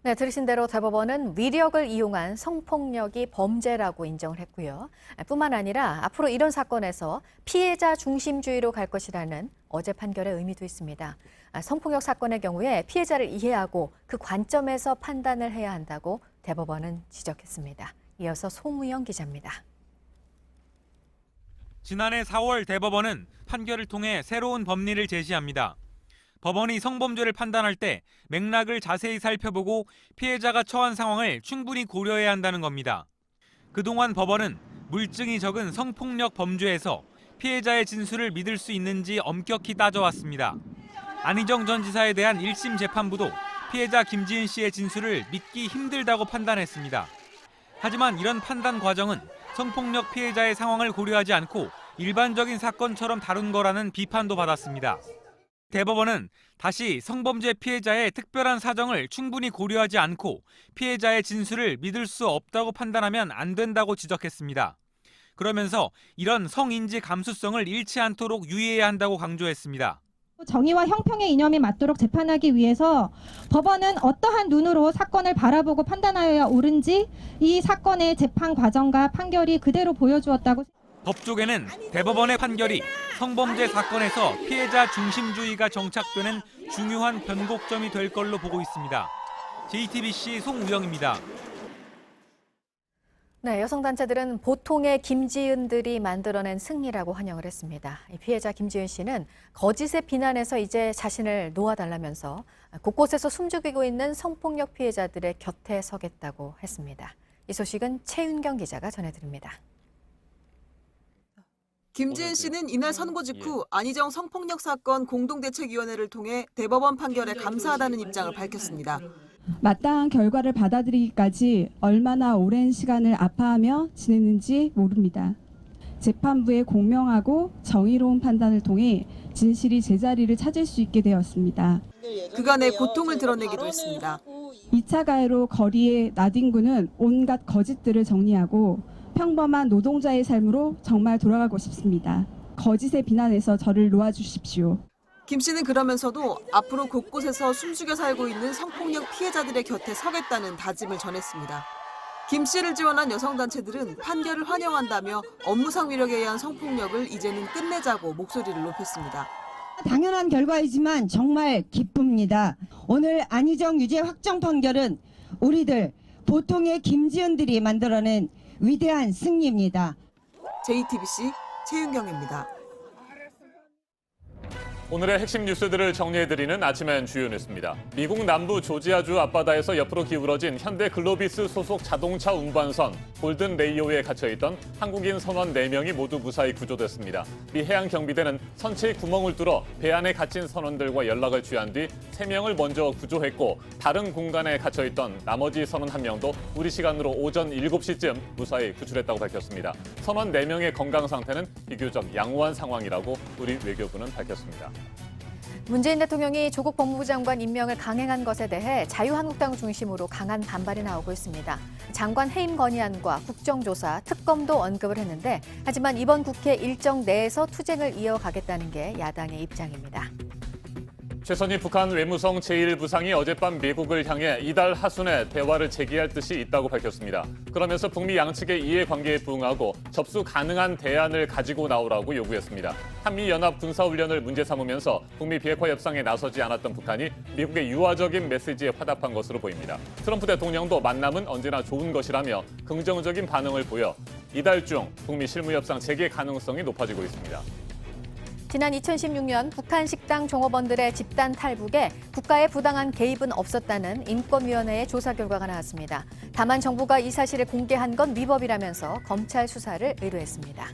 네, 들으신 대로 대법원은 위력을 이용한 성폭력이 범죄라고 인정을 했고요. 뿐만 아니라 앞으로 이런 사건에서 피해자 중심주의로 갈 것이라는 어제 판결의 의미도 있습니다. 성폭력 사건의 경우에 피해자를 이해하고 그 관점에서 판단을 해야 한다고 대법원은 지적했습니다. 이어서 송우영 기자입니다. 지난해 4월 대법원은 판결을 통해 새로운 법리를 제시합니다. 법원이 성범죄를 판단할 때 맥락을 자세히 살펴보고 피해자가 처한 상황을 충분히 고려해야 한다는 겁니다. 그동안 법원은 물증이 적은 성폭력 범죄에서 피해자의 진술을 믿을 수 있는지 엄격히 따져왔습니다. 안희정 전 지사에 대한 1심 재판부도 피해자 김지은 씨의 진술을 믿기 힘들다고 판단했습니다. 하지만 이런 판단 과정은 성폭력 피해자의 상황을 고려하지 않고 일반적인 사건처럼 다룬 거라는 비판도 받았습니다. 대법원은 다시 성범죄 피해자의 특별한 사정을 충분히 고려하지 않고 피해자의 진술을 믿을 수 없다고 판단하면 안 된다고 지적했습니다. 그러면서 이런 성인지 감수성을 잃지 않도록 유의해야 한다고 강조했습니다. 정의와 형평의 이념이 맞도록 재판하기 위해서 법원은 어떠한 눈으로 사건을 바라보고 판단하여야 옳은지 이 사건의 재판 과정과 판결이 그대로 보여주었다고. 법조계는 대법원의 판결이 성범죄 사건에서 피해자 중심주의가 정착되는 중요한 변곡점이 될 걸로 보고 있습니다. JTBC 송우영입니다. 네, 여성단체들은 보통의 김지은들이 만들어낸 승리라고 환영을 했습니다. 피해자 김지은 씨는 거짓의 비난에서 이제 자신을 놓아달라면서 곳곳에서 숨죽이고 있는 성폭력 피해자들의 곁에 서겠다고 했습니다. 이 소식은 최윤경 기자가 전해드립니다. 김지은 씨는 이날 선고 직후 안희정 성폭력 사건 공동대책위원회를 통해 대법원 판결에 감사하다는 입장을 밝혔습니다. 마땅한 결과를 받아들이기까지 얼마나 오랜 시간을 아파하며 지냈는지 모릅니다. 재판부의 공명하고 정의로운 판단을 통해 진실이 제자리를 찾을 수 있게 되었습니다. 그간의 고통을 드러내기도 했습니다. 2차 가해로 거리에 나뒹구는 온갖 거짓들을 정리하고 평범한 노동자의 삶으로 정말 돌아가고 싶습니다. 거짓의 비난에서 저를 놓아주십시오. 김 씨는 그러면서도 앞으로 곳곳에서 숨죽여 살고 있는 성폭력 피해자들의 곁에 서겠다는 다짐을 전했습니다. 김 씨를 지원한 여성단체들은 판결을 환영한다며 업무상 위력에 의한 성폭력을 이제는 끝내자고 목소리를 높였습니다. 당연한 결과이지만 정말 기쁩니다. 오늘 안희정 유죄 확정 판결은 우리들 보통의 김지은들이 만들어낸 위대한 승리입니다. JTBC 최윤경입니다. 오늘의 핵심 뉴스들을 정리해드리는 아침엔 주요 뉴스입니다. 미국 남부 조지아주 앞바다에서 옆으로 기울어진 현대 글로비스 소속 자동차 운반선 골든 레이오에 갇혀있던 한국인 선원 4명이 모두 무사히 구조됐습니다. 미 해양경비대는 선체에 구멍을 뚫어 배 안에 갇힌 선원들과 연락을 취한 뒤 3명을 먼저 구조했고 다른 공간에 갇혀있던 나머지 선원 1명도 우리 시간으로 오전 7시쯤 무사히 구출했다고 밝혔습니다. 선원 4명의 건강 상태는 비교적 양호한 상황이라고 우리 외교부는 밝혔습니다. 문재인 대통령이 조국 법무부 장관 임명을 강행한 것에 대해 자유한국당을 중심으로 강한 반발이 나오고 있습니다. 장관 해임 건의안과 국정조사, 특검도 언급을 했는데 하지만 이번 국회 일정 내에서 투쟁을 이어가겠다는 게 야당의 입장입니다. 최선희 북한 외무성 제1부상이 어젯밤 미국을 향해 이달 하순에 대화를 재개할 뜻이 있다고 밝혔습니다. 그러면서 북미 양측의 이해관계에 부응하고 접수 가능한 대안을 가지고 나오라고 요구했습니다. 한미연합 군사훈련을 문제 삼으면서 북미 비핵화 협상에 나서지 않았던 북한이 미국의 유화적인 메시지에 화답한 것으로 보입니다. 트럼프 대통령도 만남은 언제나 좋은 것이라며 긍정적인 반응을 보여 이달 중 북미 실무협상 재개 가능성이 높아지고 있습니다. 지난 2016년 북한 식당 종업원들의 집단 탈북에 국가의 부당한 개입은 없었다는 인권위원회의 조사 결과가 나왔습니다. 다만 정부가 이 사실을 공개한 건 위법이라면서 검찰 수사를 의뢰했습니다.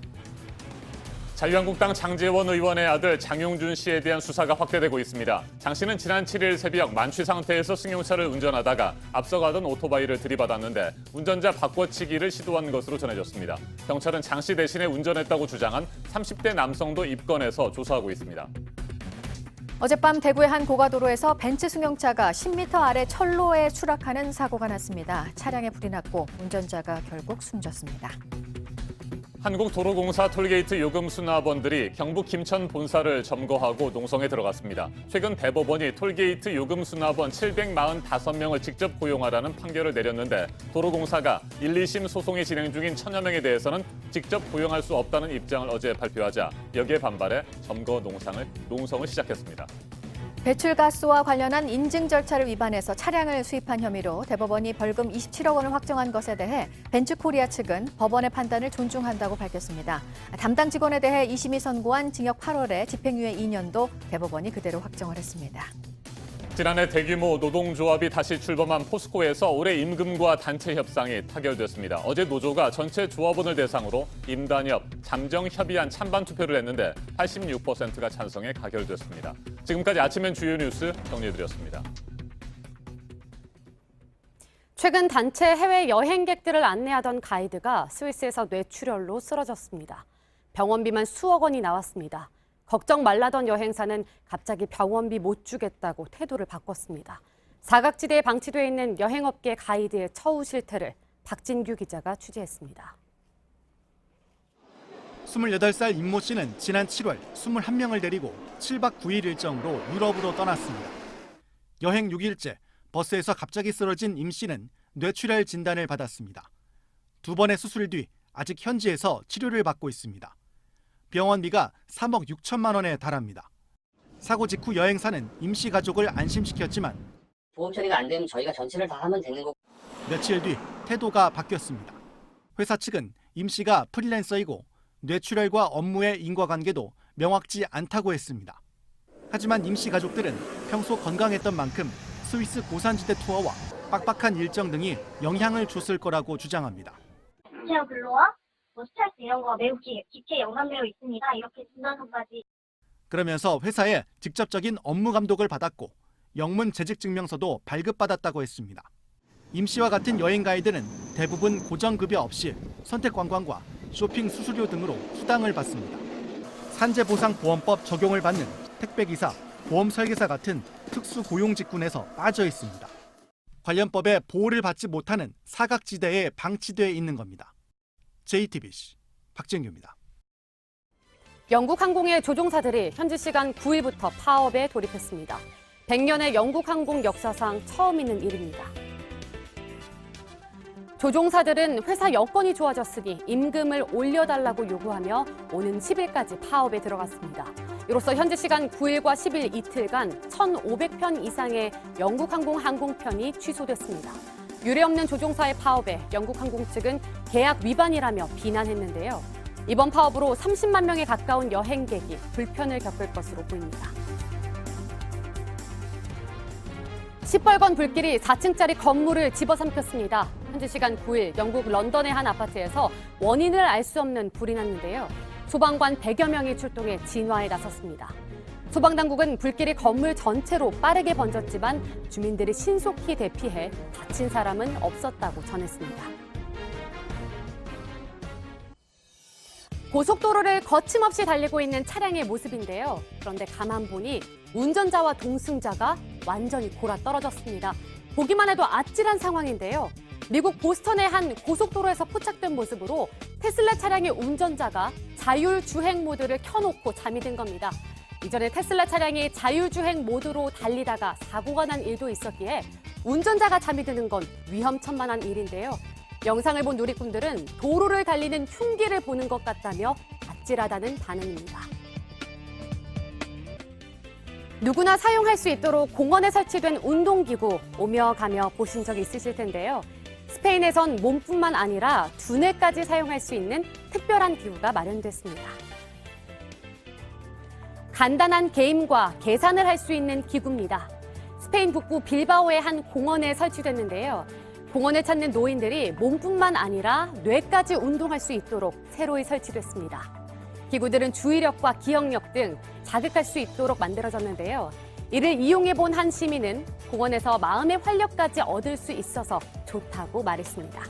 자유한국당 장제원 의원의 아들 장용준 씨에 대한 수사가 확대되고 있습니다. 장 씨는 지난 7일 새벽 만취 상태에서 승용차를 운전하다가 앞서가던 오토바이를 들이받았는데 운전자 바꿔치기를 시도한 것으로 전해졌습니다. 경찰은 장 씨 대신에 운전했다고 주장한 30대 남성도 입건해서 조사하고 있습니다. 어젯밤 대구의 한 고가도로에서 벤츠 승용차가 10m 아래 철로에 추락하는 사고가 났습니다. 차량에 불이 났고 운전자가 결국 숨졌습니다. 한국도로공사 톨게이트 요금 수납원들이 경북 김천 본사를 점거하고 농성에 들어갔습니다. 최근 대법원이 톨게이트 요금 수납원 745명을 직접 고용하라는 판결을 내렸는데 도로공사가 1, 2심 소송이 진행 중인 1000여 명에 대해서는 직접 고용할 수 없다는 입장을 어제 발표하자 여기에 반발해 점거 농성을 시작했습니다. 배출가스와 관련한 인증 절차를 위반해서 차량을 수입한 혐의로 대법원이 벌금 27억 원을 확정한 것에 대해 벤츠코리아 측은 법원의 판단을 존중한다고 밝혔습니다. 담당 직원에 대해 2심이 선고한 징역 8월에 집행유예 2년도 대법원이 그대로 확정을 했습니다. 지난해 대규모 노동조합이 다시 출범한 포스코에서 올해 임금과 단체 협상이 타결됐습니다. 어제 노조가 전체 조합원을 대상으로 임단협, 잠정 협의안 찬반 투표를 했는데 86%가 찬성해 가결됐습니다. 지금까지 아침엔 주요 뉴스 정리해드렸습니다. 최근 단체 해외 여행객들을 안내하던 가이드가 스위스에서 뇌출혈로 쓰러졌습니다. 병원비만 수억 원이 나왔습니다. 걱정 말라던 여행사는 갑자기 병원비 못 주겠다고 태도를 바꿨습니다. 사각지대에 방치돼 있는 여행업계 가이드의 처우 실태를 박진규 기자가 취재했습니다. 28살 임모 씨는 지난 7월 21명을 데리고 7박 9일 일정으로 유럽으로 떠났습니다. 여행 6일째 버스에서 갑자기 쓰러진 임 씨는 뇌출혈 진단을 받았습니다. 2번의 수술 뒤 아직 현지에서 치료를 받고 있습니다. 병원비가 3억 6천만 원에 달합니다. 사고 직후 여행사는 임 씨 가족을 안심시켰지만 보험 처리가 안 되면 저희가 전체를 다 하면 되는 거고. 며칠 뒤 태도가 바뀌었습니다. 회사 측은 임 씨가 프리랜서이고 뇌출혈과 업무의 인과관계도 명확지 않다고 했습니다. 하지만 임 씨 가족들은 평소 건강했던 만큼 스위스 고산지대 투어와 빡빡한 일정 등이 영향을 줬을 거라고 주장합니다. 그냥 불러와? 스트레스 이런 거 매우 깊게 연관되어 있습니다. 이렇게 진단서까지. 그러면서 회사에 직접적인 업무 감독을 받았고 영문 재직 증명서도 발급받았다고 했습니다. 임 씨와 같은 여행 가이드는 대부분 고정급여 없이 선택관광과 쇼핑 수수료 등으로 수당을 받습니다. 산재보상보험법 적용을 받는 택배기사, 보험설계사 같은 특수고용직군에서 빠져 있습니다. 관련 법에 보호를 받지 못하는 사각지대에 방치되어 있는 겁니다. JTBC 박진규입니다. 영국 항공의 조종사들이 현지 시간 9일부터 파업에 돌입했습니다. 100년의 영국 항공 역사상 처음 있는 일입니다. 조종사들은 회사 여건이 좋아졌으니 임금을 올려달라고 요구하며 오는 10일까지 파업에 들어갔습니다. 이로써 현지 시간 9일과 10일 이틀간 1,500편 이상의 영국 항공 항공편이 취소됐습니다. 유례없는 조종사의 파업에 영국 항공 측은 계약 위반이라며 비난했는데요. 이번 파업으로 30만 명에 가까운 여행객이 불편을 겪을 것으로 보입니다. 시뻘건 불길이 4층짜리 건물을 집어삼켰습니다. 현지 시간 9일 영국 런던의 한 아파트에서 원인을 알 수 없는 불이 났는데요. 소방관 100여 명이 출동해 진화에 나섰습니다. 소방당국은 불길이 건물 전체로 빠르게 번졌지만 주민들이 신속히 대피해 다친 사람은 없었다고 전했습니다. 고속도로를 거침없이 달리고 있는 차량의 모습인데요. 그런데 가만 보니 운전자와 동승자가 완전히 골아떨어졌습니다. 보기만 해도 아찔한 상황인데요. 미국 보스턴의 한 고속도로에서 포착된 모습으로 테슬라 차량의 운전자가 자율주행 모드를 켜놓고 잠이 든 겁니다. 이전에 테슬라 차량이 자율주행 모드로 달리다가 사고가 난 일도 있었기에 운전자가 잠이 드는 건 위험천만한 일인데요. 영상을 본 누리꾼들은 도로를 달리는 흉기를 보는 것 같다며 아찔하다는 반응입니다. 누구나 사용할 수 있도록 공원에 설치된 운동기구 오며 가며 보신 적 있으실 텐데요. 스페인에선 몸뿐만 아니라 두뇌까지 사용할 수 있는 특별한 기구가 마련됐습니다. 간단한 게임과 계산을 할 수 있는 기구입니다. 스페인 북부 빌바오의 한 공원에 설치됐는데요. 공원을 찾는 노인들이 몸뿐만 아니라 뇌까지 운동할 수 있도록 새로이 설치됐습니다. 기구들은 주의력과 기억력 등 자극할 수 있도록 만들어졌는데요. 이를 이용해본 한 시민은 공원에서 마음의 활력까지 얻을 수 있어서 좋다고 말했습니다.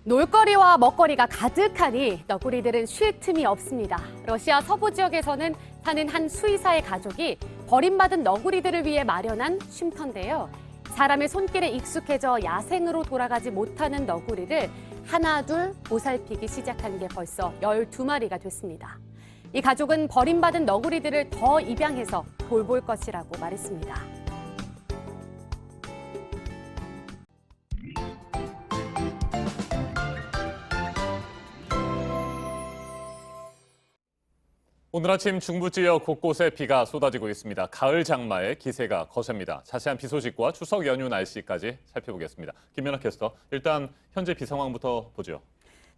놀거리와 먹거리가 가득하니 너구리들은 쉴 틈이 없습니다. 러시아 서부 지역에서는 사는 한 수의사의 가족이 버림받은 너구리들을 위해 마련한 쉼터인데요. 사람의 손길에 익숙해져 야생으로 돌아가지 못하는 너구리를 하나둘 보살피기 시작한 게 벌써 12마리가 됐습니다. 이 가족은 버림받은 너구리들을 더 입양해서 돌볼 것이라고 말했습니다. 오늘 아침 중부 지역 곳곳에 비가 쏟아지고 있습니다. 가을 장마의 기세가 거셉니다. 자세한 비 소식과 추석 연휴 날씨까지 살펴보겠습니다. 김연아 캐스터, 일단 현재 비 상황부터 보죠.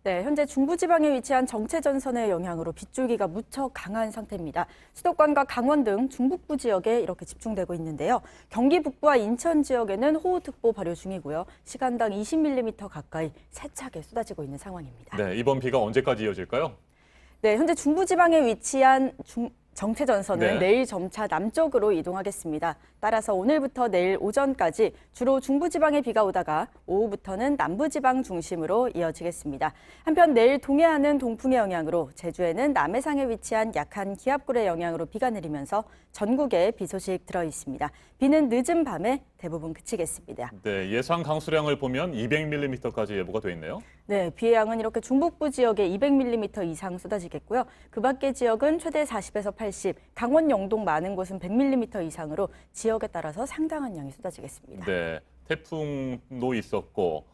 네, 현재 중부지방에 위치한 정체전선의 영향으로 빗줄기가 무척 강한 상태입니다. 수도권과 강원 등 중북부 지역에 이렇게 집중되고 있는데요. 경기 북부와 인천 지역에는 호우특보 발효 중이고요. 시간당 20mm 가까이 세차게 쏟아지고 있는 상황입니다. 네, 이번 비가 언제까지 이어질까요? 네, 현재 중부지방에 위치한 정체전선은 네. 내일 점차 남쪽으로 이동하겠습니다. 따라서 오늘부터 내일 오전까지 주로 중부지방에 비가 오다가 오후부터는 남부지방 중심으로 이어지겠습니다. 한편 내일 동해안은 동풍의 영향으로 제주에는 남해상에 위치한 약한 기압골의 영향으로 비가 내리면서 전국에 비 소식 들어 있습니다. 비는 늦은 밤에 대부분 그치겠습니다. 네, 예상 강수량을 보면 200mm까지 예보가 돼 있네요. 네, 비의 양은 이렇게 중북부 지역에 200mm 이상 쏟아지겠고요. 그 밖의 지역은 최대 40에서 80, 강원 영동 많은 곳은 100mm 이상으로 지역에 따라서 상당한 양이 쏟아지겠습니다. 네, 태풍도 있었고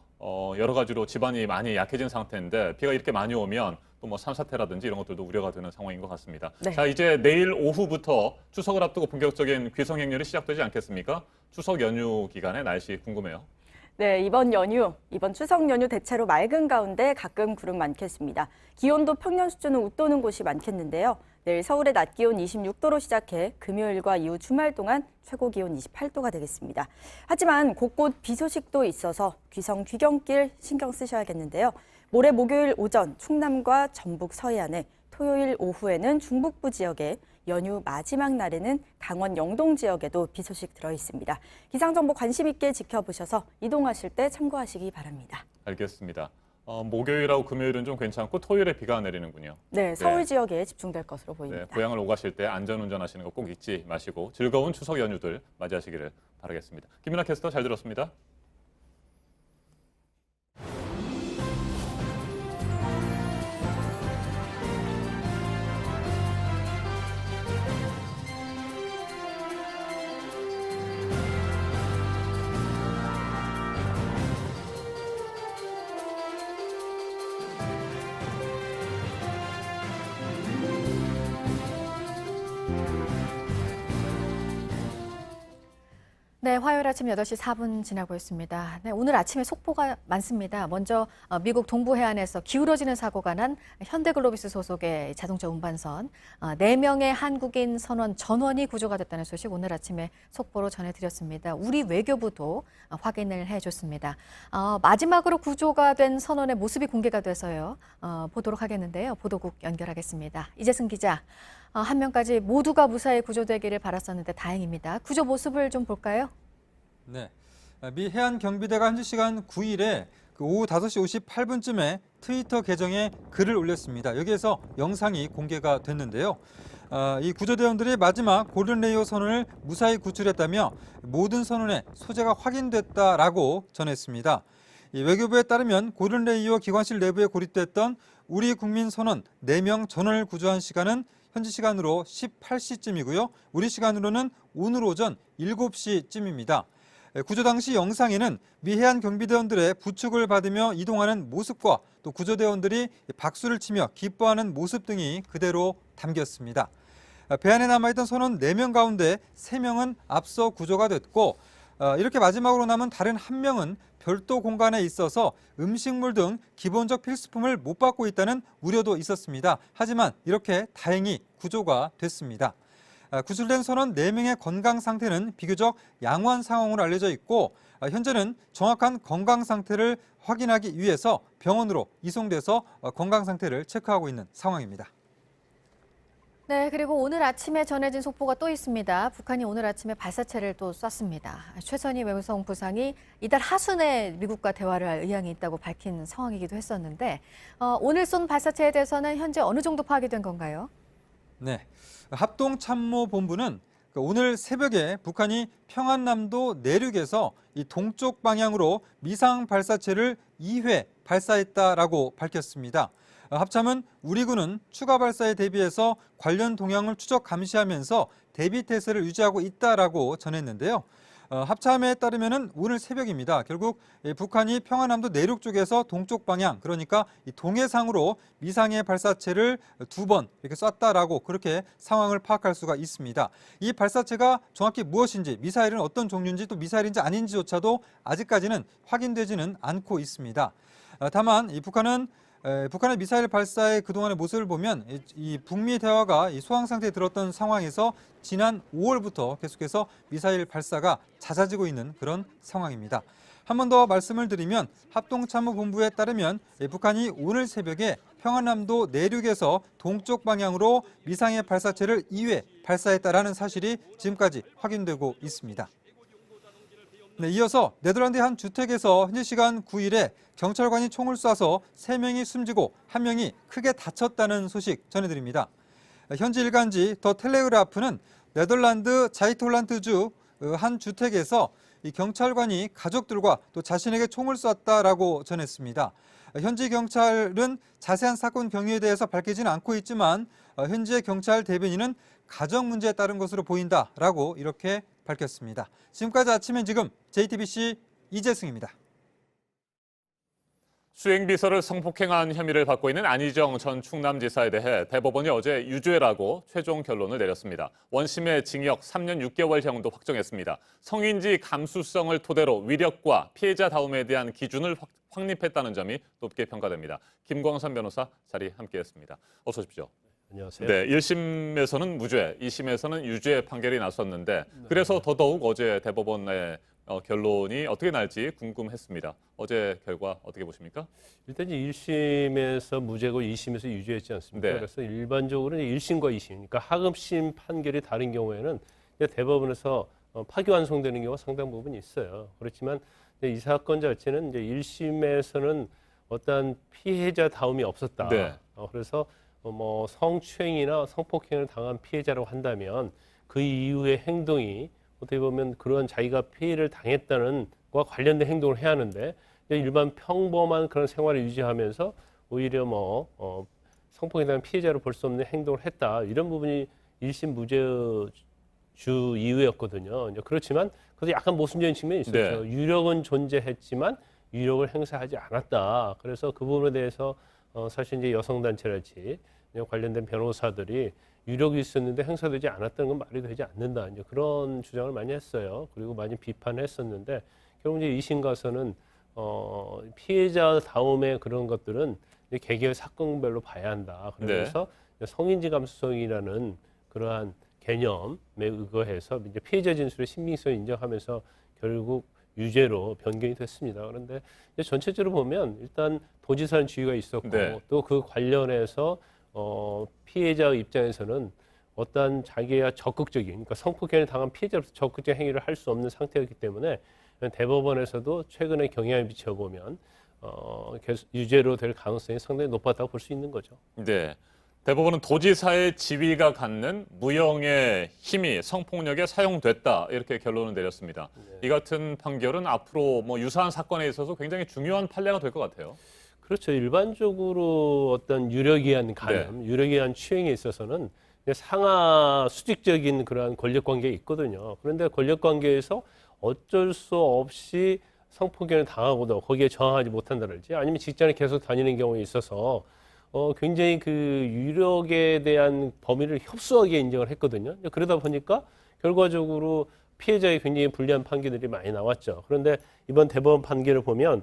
여러 가지로 지반이 많이 약해진 상태인데 비가 이렇게 많이 오면 또 뭐 산사태라든지 이런 것들도 우려가 되는 상황인 것 같습니다. 네. 자, 이제 내일 오후부터 추석을 앞두고 본격적인 귀성 행렬이 시작되지 않겠습니까? 추석 연휴 기간의 날씨 궁금해요. 네, 이번 추석 연휴 대체로 맑은 가운데 가끔 구름 많겠습니다. 기온도 평년 수준을 웃도는 곳이 많겠는데요. 내일 서울의 낮 기온 26도로 시작해 금요일과 이후 주말 동안 최고 기온 28도가 되겠습니다. 하지만 곳곳 비 소식도 있어서 귀경길 신경 쓰셔야겠는데요. 모레 목요일 오전 충남과 전북 서해안에, 토요일 오후에는 중북부 지역에, 연휴 마지막 날에는 강원 영동 지역에도 비 소식 들어 있습니다. 기상정보 관심 있게 지켜보셔서 이동하실 때 참고하시기 바랍니다. 알겠습니다. 목요일하고 금요일은 좀 괜찮고 토요일에 비가 내리는군요. 네, 서울 지역에 집중될 것으로 보입니다. 네, 고향을 오가실 때 안전운전하시는 거 꼭 잊지 마시고 즐거운 추석 연휴들 맞이하시기를 바라겠습니다. 김민아 캐스터 잘 들었습니다. 네, 화요일 아침 8시 4분 지나고 있습니다. 네, 오늘 아침에 속보가 많습니다. 먼저 미국 동부 해안에서 기울어지는 사고가 난 현대글로비스 소속의 자동차 운반선 4명의 한국인 선원 전원이 구조가 됐다는 소식 오늘 아침에 속보로 전해드렸습니다. 우리 외교부도 확인을 해줬습니다. 마지막으로 구조가 된 선원의 모습이 공개가 돼서요. 보도록 하겠는데요. 보도국 연결하겠습니다. 이재승 기자. 한 명까지 모두가 무사히 구조되기를 바랐었는데 다행입니다. 구조 모습을 좀 볼까요? 네, 미 해안 경비대가 현지 시간 9일에 오후 5시 58분쯤에 트위터 계정에 글을 올렸습니다. 여기에서 영상이 공개가 됐는데요. 이 구조대원들이 마지막 골든레이어 선원을 무사히 구출했다며 모든 선원의 소재가 확인됐다라고 전했습니다. 외교부에 따르면 골든레이어 기관실 내부에 고립됐던 우리 국민 선원 4명 전원을 구조한 시간은 현지 시간으로 18시쯤이고요. 우리 시간으로는 오늘 오전 7시쯤입니다. 구조 당시 영상에는 미 해안 경비대원들의 부축을 받으며 이동하는 모습과 또 구조대원들이 박수를 치며 기뻐하는 모습 등이 그대로 담겼습니다. 배 안에 남아있던 선원 4명 가운데 3명은 앞서 구조가 됐고 이렇게 마지막으로 남은 다른 1명은 별도 공간에 있어서 음식물 등 기본적 필수품을 못 받고 있다는 우려도 있었습니다. 하지만 이렇게 다행히 구조가 됐습니다. 구출된 선원 4명의 건강 상태는 비교적 양호한 상황으로 알려져 있고 현재는 정확한 건강 상태를 확인하기 위해서 병원으로 이송돼서 건강 상태를 체크하고 있는 상황입니다. 네, 그리고 오늘 아침에 전해진 속보가 또 있습니다. 북한이 오늘 아침에 발사체를 또 쐈습니다. 최선희 외무성 부상이 이달 하순에 미국과 대화를 할 의향이 있다고 밝힌 상황이기도 했었는데 오늘 쏜 발사체에 대해서는 현재 어느 정도 파악이 된 건가요? 네, 합동참모본부는 오늘 새벽에 북한이 평안남도 내륙에서 이 동쪽 방향으로 미상 발사체를 2회 발사했다라고 밝혔습니다. 합참은 우리 군은 추가 발사에 대비해서 관련 동향을 추적 감시하면서 대비 태세를 유지하고 있다라고 전했는데요. 합참에 따르면은 오늘 새벽입니다. 결국 북한이 평안남도 내륙 쪽에서 동쪽 방향, 그러니까 이 동해상으로 미상의 발사체를 2번 이렇게 쐈다라고 그렇게 상황을 파악할 수가 있습니다. 이 발사체가 정확히 무엇인지, 미사일은 어떤 종류인지 또 미사일인지 아닌지조차도 아직까지는 확인되지는 않고 있습니다. 다만 이 북한의 미사일 발사의 그동안의 모습을 보면 이 북미 대화가 이 소강 상태에 들었던 상황에서 지난 5월부터 계속해서 미사일 발사가 잦아지고 있는 그런 상황입니다. 한 번 더 말씀을 드리면 합동참모본부에 따르면 북한이 오늘 새벽에 평안남도 내륙에서 동쪽 방향으로 미상의 발사체를 2회 발사했다라는 사실이 지금까지 확인되고 있습니다. 네, 이어서 네덜란드의 한 주택에서 현지 시간 9일에 경찰관이 총을 쏴서 3명이 숨지고 1명이 크게 다쳤다는 소식 전해드립니다. 현지 일간지 더 텔레그라프는 네덜란드 자이트홀란트주 한 주택에서 이 경찰관이 가족들과 또 자신에게 총을 쐈다라고 전했습니다. 현지 경찰은 자세한 사건 경위에 대해서 밝히지는 않고 있지만 현지의 경찰 대변인은 가정 문제에 따른 것으로 보인다라고 이렇게 밝혔습니다. 지금까지 아침엔 지금 JTBC 이재승입니다. 수행비서를 성폭행한 혐의를 받고 있는 안희정 전 충남지사에 대해 대법원이 어제 유죄라고 최종 결론을 내렸습니다. 원심의 징역 3년 6개월형도 확정했습니다. 성인지 감수성을 토대로 위력과 피해자다움에 대한 기준을 확립했다는 점이 높게 평가됩니다. 김광선 변호사 자리 함께했습니다. 어서 오십시오. 안녕하세요. 네, 1심에서는 무죄, 2심에서는 유죄 판결이 났었는데 그래서 더더욱 어제 대법원의 결론이 어떻게 날지 궁금했습니다. 어제 결과 어떻게 보십니까? 일단 1심에서 무죄고 2심에서 유죄였지 않습니까? 네. 그래서 일반적으로 1심과 2심, 그러니까 하급심 판결이 다른 경우에는 대법원에서 파기환송되는 경우가 상당 부분 있어요. 그렇지만 이 사건 자체는 이제 1심에서는 어떤 피해자다움이 없었다. 네. 그래서 뭐 성추행이나 성폭행을 당한 피해자라고 한다면 그 이후의 행동이 어떻게 보면 그런 자기가 피해를 당했다는 것과 관련된 행동을 해야 하는데 일반 평범한 그런 생활을 유지하면서 오히려 성폭행에 대한 피해자로 볼 수 없는 행동을 했다. 이런 부분이 1심 무죄주 이유였거든요. 그렇지만 그것도 약간 모순적인 측면이 있었죠. 네. 유력은 존재했지만 유력을 행사하지 않았다. 그래서 그 부분에 대해서 사실 이제 여성단체랄지 관련된 변호사들이 유력이 있었는데 행사되지 않았다는 건 말이 되지 않는다. 이제 그런 주장을 많이 했어요. 그리고 많이 비판했었는데 결국 이제 2심 가서는 피해자다움의 그런 것들은 이제 개개의 사건별로 봐야 한다. 그러면서 성인지 감수성이라는 그러한 개념에 의거해서 이제 피해자 진술의 신빙성을 인정하면서 결국 유죄로 변경이 됐습니다. 그런데 이제 전체적으로 보면 일단 도지사는 지위가 있었고 네. 또 그 관련해서 피해자 입장에서는 어떤 자기가 적극적인, 그러니까 성폭행을 당한 피해자로서 적극적인 행위를 할 수 없는 상태였기 때문에 대법원에서도 최근에 경향을 비춰보면 유죄로 될 가능성이 상당히 높았다고 볼 수 있는 거죠. 네. 대법원은 도지사의 지위가 갖는 무형의 힘이 성폭력에 사용됐다 이렇게 결론을 내렸습니다. 이 같은 판결은 앞으로 유사한 사건에 있어서 굉장히 중요한 판례가 될 것 같아요. 그렇죠. 일반적으로 어떤 유력에 의한 간음, 유력에 의한 추행에 있어서는 상하 수직적인 그러한 권력 관계가 있거든요. 그런데 권력 관계에서 어쩔 수 없이 성폭행을 당하고도 거기에 저항하지 못한다든지 아니면 직장에 계속 다니는 경우에 있어서 굉장히 그 유력에 대한 범위를 협소하게 인정을 했거든요. 그러다 보니까 결과적으로 피해자에 굉장히 불리한 판결들이 많이 나왔죠. 그런데 이번 대법원 판결을 보면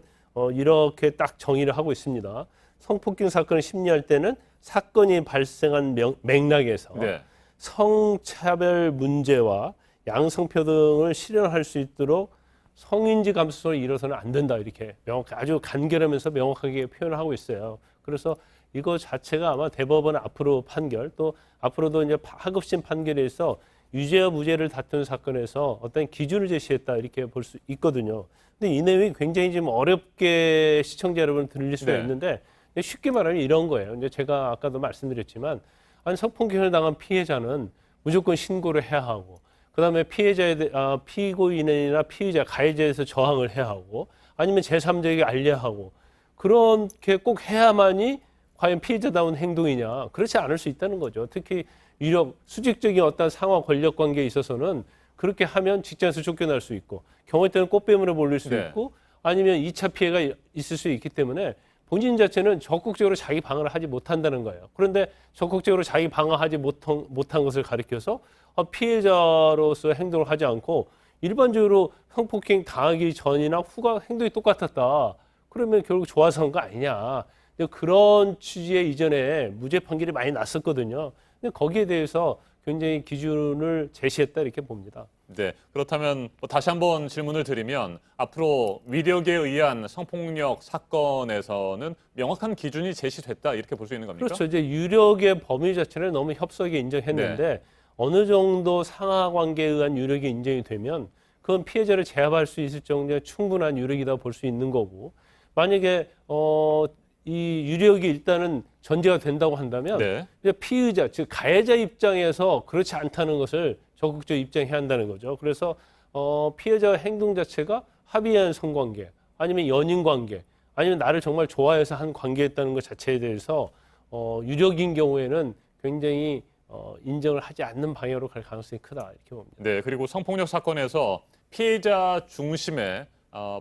이렇게 딱 정의를 하고 있습니다. 성폭행 사건을 심리할 때는 사건이 발생한 맥락에서 성차별 문제와 양성평등을 실현할 수 있도록 성인지 감수성을 잃어서는 안 된다. 이렇게 아주 간결하면서 명확하게 표현을 하고 있어요. 그래서 이거 자체가 아마 대법원 앞으로 판결 또 앞으로도 이제 하급심 판결에서 유죄와 무죄를 다툰 사건에서 어떤 기준을 제시했다 이렇게 볼 수 있거든요. 근데 이 내용이 굉장히 좀 어렵게 시청자 여러분 들릴 수가 있는데 쉽게 말하면 이런 거예요. 이제 제가 아까도 말씀드렸지만 성폭행을 당한 피해자는 무조건 신고를 해야 하고 그다음에 피고인이나 피의자, 가해자에서 저항을 해야 하고 아니면 제3자에게 알려야 하고 그렇게 꼭 해야만이 과연 피해자다운 행동이냐? 그렇지 않을 수 있다는 거죠. 특히 유력, 수직적인 어떤 상하 권력 관계에 있어서는 그렇게 하면 직장에서 쫓겨날 수 있고 경우에 따른 꽃뱀으로 몰릴 수도 있고 아니면 2차 피해가 있을 수 있기 때문에 본인 자체는 적극적으로 자기 방어를 하지 못한다는 거예요. 그런데 적극적으로 자기 방어하지 못한 것을 가리켜서 피해자로서 행동을 하지 않고 일반적으로 성폭행 당하기 전이나 후가 행동이 똑같았다. 그러면 결국 좋아서 한 거 아니냐. 그런 취지의 이전에 무죄 판결이 많이 났었거든요. 근데 거기에 대해서 굉장히 기준을 제시했다 이렇게 봅니다. 네, 그렇다면 다시 한번 질문을 드리면 앞으로 위력에 의한 성폭력 사건에서는 명확한 기준이 제시됐다 이렇게 볼 수 있는 겁니까? 그렇죠. 이제 유력의 범위 자체를 너무 협소하게 인정했는데 어느 정도 상하 관계에 의한 유력이 인정이 되면 그건 피해자를 제압할 수 있을 정도의 충분한 유력이다 볼 수 있는 거고 만약에 이 유력이 일단은 전제가 된다고 한다면 이제 피의자 즉 가해자 입장에서 그렇지 않다는 것을 적극적으로 입장해야 한다는 거죠. 그래서 피해자 행동 자체가 합의한 성관계 아니면 연인 관계 아니면 나를 정말 좋아해서 한 관계였다는 것 자체에 대해서 유력인 경우에는 굉장히 인정을 하지 않는 방향으로 갈 가능성이 크다 이렇게 봅니다. 네, 그리고 성폭력 사건에서 피해자 중심의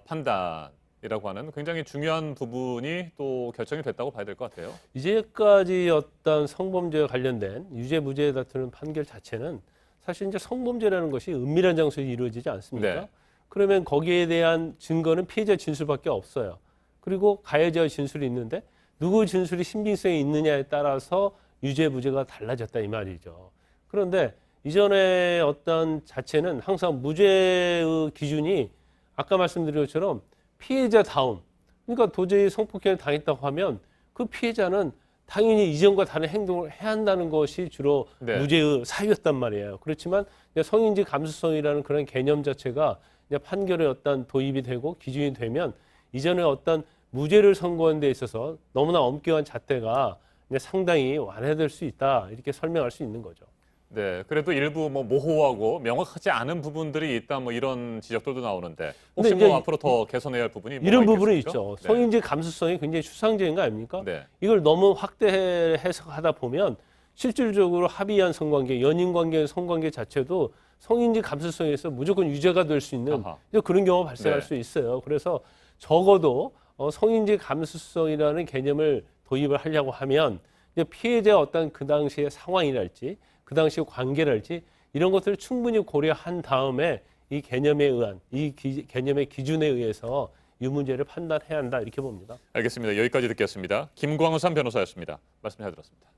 판단 이라고 하는 굉장히 중요한 부분이 또 결정이 됐다고 봐야 될 것 같아요. 이제까지 어떤 성범죄와 관련된 유죄 무죄에 다투는 판결 자체는 사실 이제 성범죄라는 것이 은밀한 장소에 이루어지지 않습니까? 네. 그러면 거기에 대한 증거는 피해자 진술밖에 없어요. 그리고 가해자의 진술이 있는데 누구 진술이 신빙성이 있느냐에 따라서 유죄 무죄가 달라졌다 이 말이죠. 그런데 이전의 어떤 자체는 항상 무죄의 기준이 아까 말씀드린 것처럼 피해자다움. 그러니까 도저히 성폭행을 당했다고 하면 그 피해자는 당연히 이전과 다른 행동을 해야 한다는 것이 주로 네. 무죄의 사유였단 말이에요. 그렇지만 이제 성인지 감수성이라는 그런 개념 자체가 이제 판결에 어떤 도입이 되고 기준이 되면 이전에 어떤 무죄를 선고하는 데 있어서 너무나 엄격한 잣대가 이제 상당히 완화될 수 있다 이렇게 설명할 수 있는 거죠. 네, 그래도 일부 뭐 모호하고 명확하지 않은 부분들이 있다 뭐 이런 지적들도 나오는데 혹시 근데 뭐 이제 앞으로 더 개선해야 할 부분이 이런 뭐가 부분이 있겠습니까? 있죠. 성인지 감수성이 굉장히 추상적인 거 아닙니까? 네. 이걸 너무 확대 해석하다 보면 실질적으로 합의한 성관계, 연인 관계, 성관계 자체도 성인지 감수성에서 무조건 유죄가 될 수 있는 이제 그런 경우가 발생할 네. 수 있어요. 그래서 적어도 성인지 감수성이라는 개념을 도입을 하려고 하면 이제 피해자의 어떤 그 당시의 상황이랄지 그 당시의 관계랄지 이런 것들을 충분히 고려한 다음에 이 개념에 의한 이 개념의 기준에 의해서 유무죄를 판단해야 한다 이렇게 봅니다. 알겠습니다. 여기까지 듣겠습니다. 김광삼 변호사였습니다. 말씀 잘 들었습니다.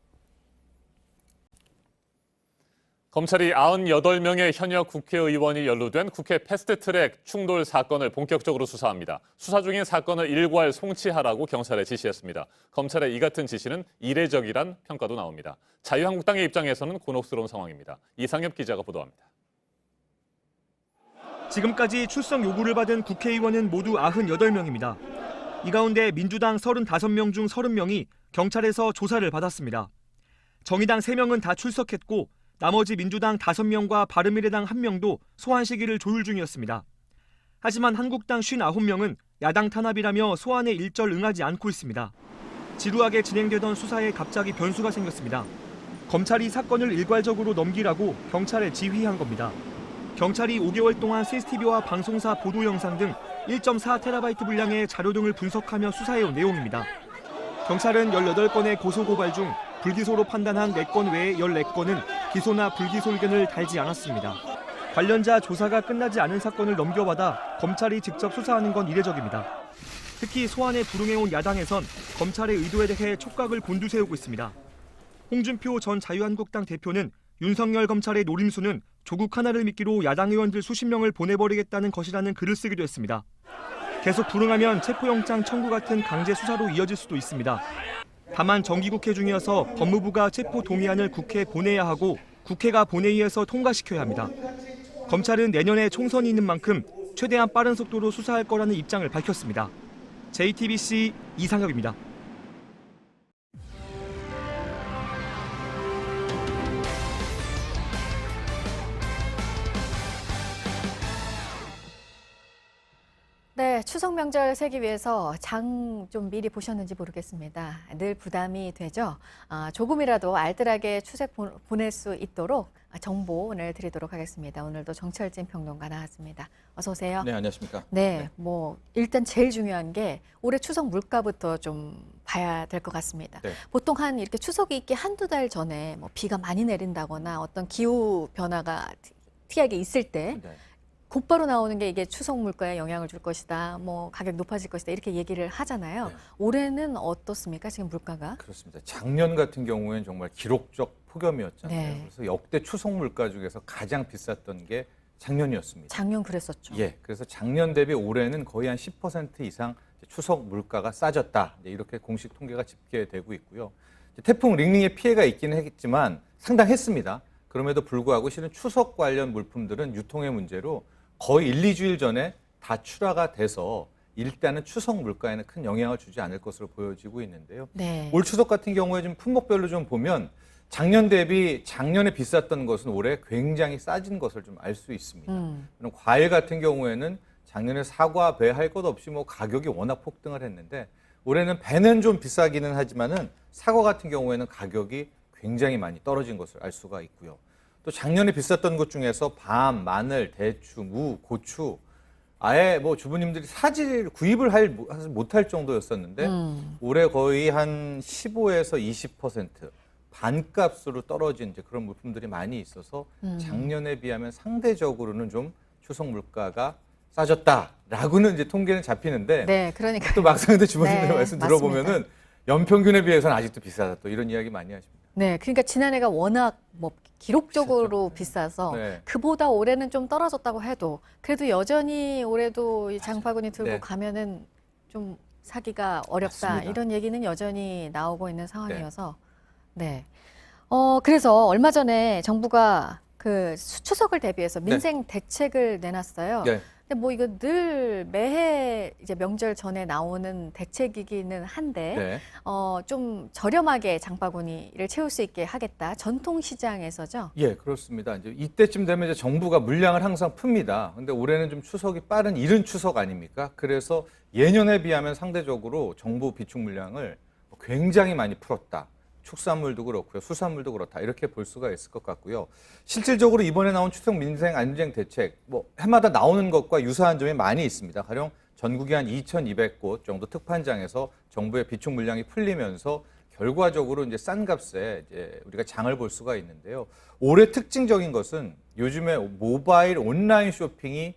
검찰이 98명의 현역 국회의원이 연루된 국회 패스트트랙 충돌 사건을 본격적으로 수사합니다. 수사 중인 사건을 일괄 송치하라고 경찰에 지시했습니다. 검찰의 이 같은 지시는 이례적이란 평가도 나옵니다. 자유한국당의 입장에서는 곤혹스러운 상황입니다. 이상엽 기자가 보도합니다. 지금까지 출석 요구를 받은 국회의원은 모두 98명입니다. 이 가운데 민주당 35명 중 30명이 경찰에서 조사를 받았습니다. 정의당 3명은 다 출석했고 나머지 민주당 5명과 바른미래당 1명도 소환 시기를 조율 중이었습니다. 하지만 한국당 59명은 야당 탄압이라며 소환에 일절 응하지 않고 있습니다. 지루하게 진행되던 수사에 갑자기 변수가 생겼습니다. 검찰이 사건을 일괄적으로 넘기라고 경찰에 지휘한 겁니다. 경찰이 5개월 동안 CCTV와 방송사 보도 영상 등 1.4TB 분량의 자료 등을 분석하며 수사해온 내용입니다. 경찰은 18건의 고소고발 중 불기소로 판단한 4건 외에 14건은 기소나 불기소 의견을 달지 않았습니다. 관련자 조사가 끝나지 않은 사건을 넘겨받아 검찰이 직접 수사하는 건 이례적입니다. 특히 소환에 불응해온 야당에선 검찰의 의도에 대해 촉각을 곤두세우고 있습니다. 홍준표 전 자유한국당 대표는 윤석열 검찰의 노림수는 조국 하나를 미끼로 야당 의원들 수십 명을 보내버리겠다는 것이라는 글을 쓰기도 했습니다. 계속 불응하면 체포영장 청구 같은 강제 수사로 이어질 수도 있습니다. 다만 정기국회 중이어서 법무부가 체포 동의안을 국회에 보내야 하고 국회가 본회의에서 통과시켜야 합니다. 검찰은 내년에 총선이 있는 만큼 최대한 빠른 속도로 수사할 거라는 입장을 밝혔습니다. JTBC 이상엽입니다. 네, 추석 명절 세기 위해서 장 좀 미리 보셨는지 모르겠습니다. 늘 부담이 되죠. 조금이라도 알뜰하게 추석 보낼 수 있도록 정보 오늘 드리도록 하겠습니다. 오늘도 정철진 평론가 나왔습니다. 어서 오세요. 네, 안녕하십니까. 네, 뭐 일단 제일 중요한 게 올해 추석 물가부터 좀 봐야 될 것 같습니다. 네. 보통 한 이렇게 추석이 있기 한두 달 전에 뭐 비가 많이 내린다거나 어떤 기후 변화가 티하게 있을 때 네. 곧바로 나오는 게 이게 추석 물가에 영향을 줄 것이다, 뭐 가격 높아질 것이다 이렇게 얘기를 하잖아요. 네. 올해는 어떻습니까? 지금 물가가? 그렇습니다. 작년 같은 경우에는 정말 기록적 폭염이었잖아요. 네. 그래서 역대 추석 물가 중에서 가장 비쌌던 게 작년이었습니다. 작년 그랬었죠. 예, 그래서 작년 대비 올해는 거의 한 10% 이상 추석 물가가 싸졌다. 이렇게 공식 통계가 집계되고 있고요. 태풍 링링의 피해가 있기는 했지만 상당했습니다. 그럼에도 불구하고 실은 추석 관련 물품들은 유통의 문제로 거의 1, 2주일 전에 다 출하가 돼서 일단은 추석 물가에는 큰 영향을 주지 않을 것으로 보여지고 있는데요. 네. 올 추석 같은 경우에 좀 품목별로 좀 보면 작년 대비 작년에 비쌌던 것은 올해 굉장히 싸진 것을 좀 알 수 있습니다. 그럼 과일 같은 경우에는 작년에 사과, 배 할 것 없이 뭐 가격이 워낙 폭등을 했는데 올해는 배는 좀 비싸기는 하지만은 사과 같은 경우에는 가격이 굉장히 많이 떨어진 것을 알 수가 있고요. 또 작년에 비쌌던 것 중에서 밤, 마늘, 대추, 무, 고추 아예 뭐 주부님들이 사실 구입을 못할 정도였었는데 올해 거의 한 15에서 20% 반값으로 떨어진 이제 그런 물품들이 많이 있어서 작년에 비하면 상대적으로는 좀 추석 물가가 싸졌다라고는 이제 통계는 잡히는데 네, 그러니까 또 막상 근데 주부님들 네, 말씀 맞습니다. 들어보면은 연평균에 비해서는 아직도 비싸다 또 이런 이야기 많이 하십니다. 네, 그러니까 지난해가 워낙 뭐 기록적으로 비싸서 네. 그보다 올해는 좀 떨어졌다고 해도 그래도 여전히 올해도 이 장바구니 들고 네. 가면은 좀 사기가 어렵다 맞습니다. 이런 얘기는 여전히 나오고 있는 상황이어서 네. 그래서 얼마 전에 정부가 그 추석을 대비해서 민생 대책을 내놨어요. 네. 근데 뭐 이거 늘 매해 이제 명절 전에 나오는 대책이기는 한데 네. 좀 저렴하게 장바구니를 채울 수 있게 하겠다. 전통시장에서죠. 예, 그렇습니다. 이제 이때쯤 되면 이제 정부가 물량을 항상 풉니다. 근데 올해는 좀 추석이 빠른 이른 추석 아닙니까? 그래서 예년에 비하면 상대적으로 정부 비축 물량을 굉장히 많이 풀었다. 축산물도 그렇고요, 수산물도 그렇다 이렇게 볼 수가 있을 것 같고요. 실질적으로 이번에 나온 추석 민생 안정 대책, 뭐 해마다 나오는 것과 유사한 점이 많이 있습니다. 가령 전국에 한 2,200곳 정도 특판장에서 정부의 비축 물량이 풀리면서 결과적으로 이제 싼 값에 이제 우리가 장을 볼 수가 있는데요. 올해 특징적인 것은 요즘에 모바일 온라인 쇼핑이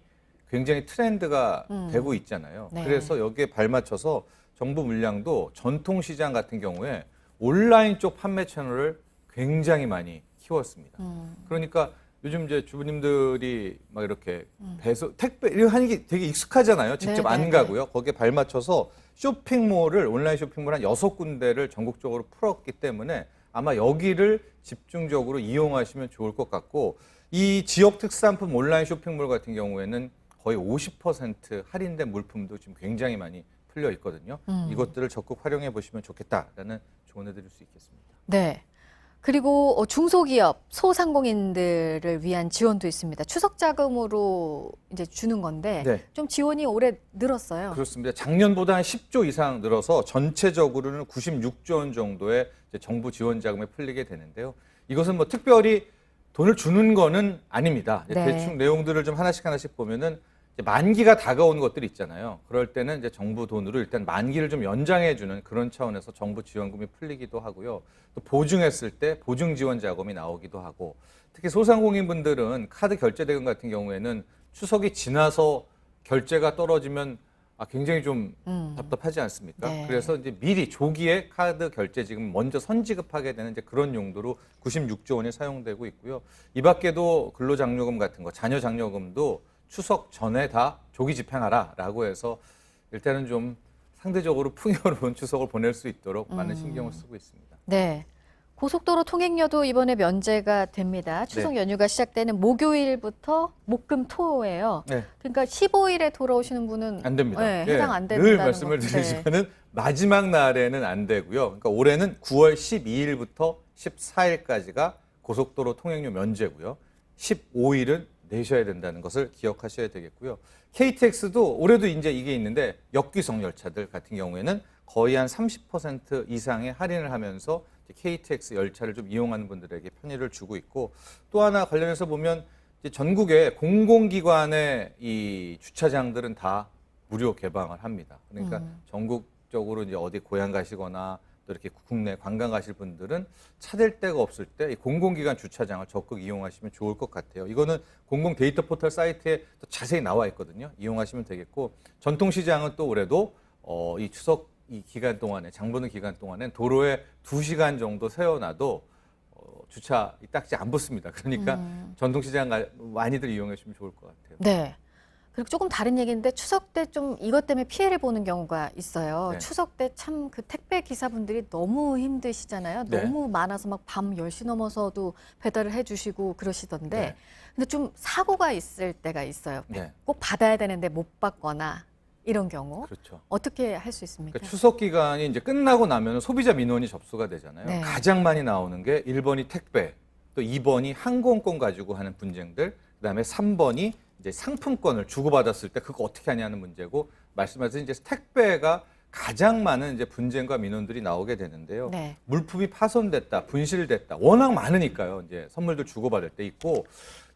굉장히 트렌드가 되고 있잖아요. 네. 그래서 여기에 발맞춰서 정부 물량도 전통시장 같은 경우에 온라인 쪽 판매 채널을 굉장히 많이 키웠습니다. 그러니까 요즘 이제 주부님들이 막 이렇게 배송, 택배 이런 하는 게 되게 익숙하잖아요. 직접 안 가고요. 거기에 발맞춰서 쇼핑몰을 온라인 쇼핑몰 한 6군데를 전국적으로 풀었기 때문에 아마 여기를 집중적으로 이용하시면 좋을 것 같고 이 지역 특산품 온라인 쇼핑몰 같은 경우에는 거의 50% 할인된 물품도 지금 굉장히 많이 풀려 있거든요. 이것들을 적극 활용해 보시면 좋겠다라는 조언해 드릴 수 있겠습니다. 네. 그리고 중소기업, 소상공인들을 위한 지원도 있습니다. 추석 자금으로 이제 주는 건데 네. 좀 지원이 올해 늘었어요. 그렇습니다. 작년보다 한 10조 이상 늘어서 전체적으로는 96조 원 정도의 이제 정부 지원 자금이 풀리게 되는데요. 이것은 뭐 특별히 돈을 주는 거는 아닙니다. 네. 대충 내용들을 좀 하나씩 보면은 이제 만기가 다가오는 것들이 있잖아요. 그럴 때는 이제 정부 돈으로 일단 만기를 좀 연장해주는 그런 차원에서 정부 지원금이 풀리기도 하고요. 또 보증했을 때 보증 지원 자금이 나오기도 하고 특히 소상공인분들은 카드 결제 대금 같은 경우에는 추석이 지나서 결제가 떨어지면 굉장히 좀 답답하지 않습니까? 네. 그래서 이제 미리 조기에 카드 결제 지금 먼저 선지급하게 되는 이제 그런 용도로 96조 원이 사용되고 있고요. 이 밖에도 근로장려금 같은 거, 자녀장려금도 추석 전에 다 조기 집행하라라고 해서 일단은 좀 상대적으로 풍요로운 추석을 보낼 수 있도록 많은 신경을 쓰고 있습니다. 네. 고속도로 통행료도 이번에 면제가 됩니다. 추석 네. 연휴가 시작되는 목요일부터 목금토예요. 네. 그러니까 15일에 돌아오시는 분은 안 됩니다. 네, 예, 해당 안 된다는 늘 말씀을 거. 드리지만은 마지막 날에는 안 되고요. 그러니까 올해는 9월 12일부터 14일까지가 고속도로 통행료 면제고요. 15일은 내셔야 된다는 것을 기억하셔야 되겠고요. KTX도 올해도 이제 이게 있는데 역귀성 열차들 같은 경우에는 거의 한 30% 이상의 할인을 하면서 KTX 열차를 좀 이용하는 분들에게 편의를 주고 있고 또 하나 관련해서 보면 이제 전국의 공공기관의 이 주차장들은 다 무료 개방을 합니다. 그러니까 전국적으로 이제 어디 고향 가시거나 또 이렇게 국내 관광 가실 분들은 차댈 데가 없을 때 이 공공기관 주차장을 적극 이용하시면 좋을 것 같아요. 이거는 공공 데이터 포털 사이트에 또 자세히 나와 있거든요. 이용하시면 되겠고 전통시장은 또 올해도 이 추석 이 기간 동안에 장보는 기간 동안엔 도로에 2시간 정도 세워놔도 주차 딱지 안 붙습니다. 그러니까 전통시장 많이들 이용해 주시면 좋을 것 같아요. 네. 그리고 조금 다른 얘기인데 추석 때 좀 이것 때문에 피해를 보는 경우가 있어요. 네. 추석 때 참 그 택배 기사분들이 너무 힘드시잖아요. 네. 너무 많아서 막 밤 10시 넘어서도 배달을 해주시고 그러시던데 네. 근데 좀 사고가 있을 때가 있어요. 네. 꼭 받아야 되는데 못 받거나 이런 경우 그렇죠. 어떻게 할 수 있습니까? 그러니까 추석 기간이 이제 끝나고 나면 소비자 민원이 접수가 되잖아요. 네. 가장 많이 나오는 게 1번이 택배, 또 2번이 항공권 가지고 하는 분쟁들, 그다음에 3번이 이제 상품권을 주고받았을 때 그거 어떻게 하냐는 문제고 말씀하신 이제 택배가 가장 많은 이제 분쟁과 민원들이 나오게 되는데요. 네. 물품이 파손됐다, 분실됐다, 워낙 많으니까요. 이제 선물들 주고받을 때 있고,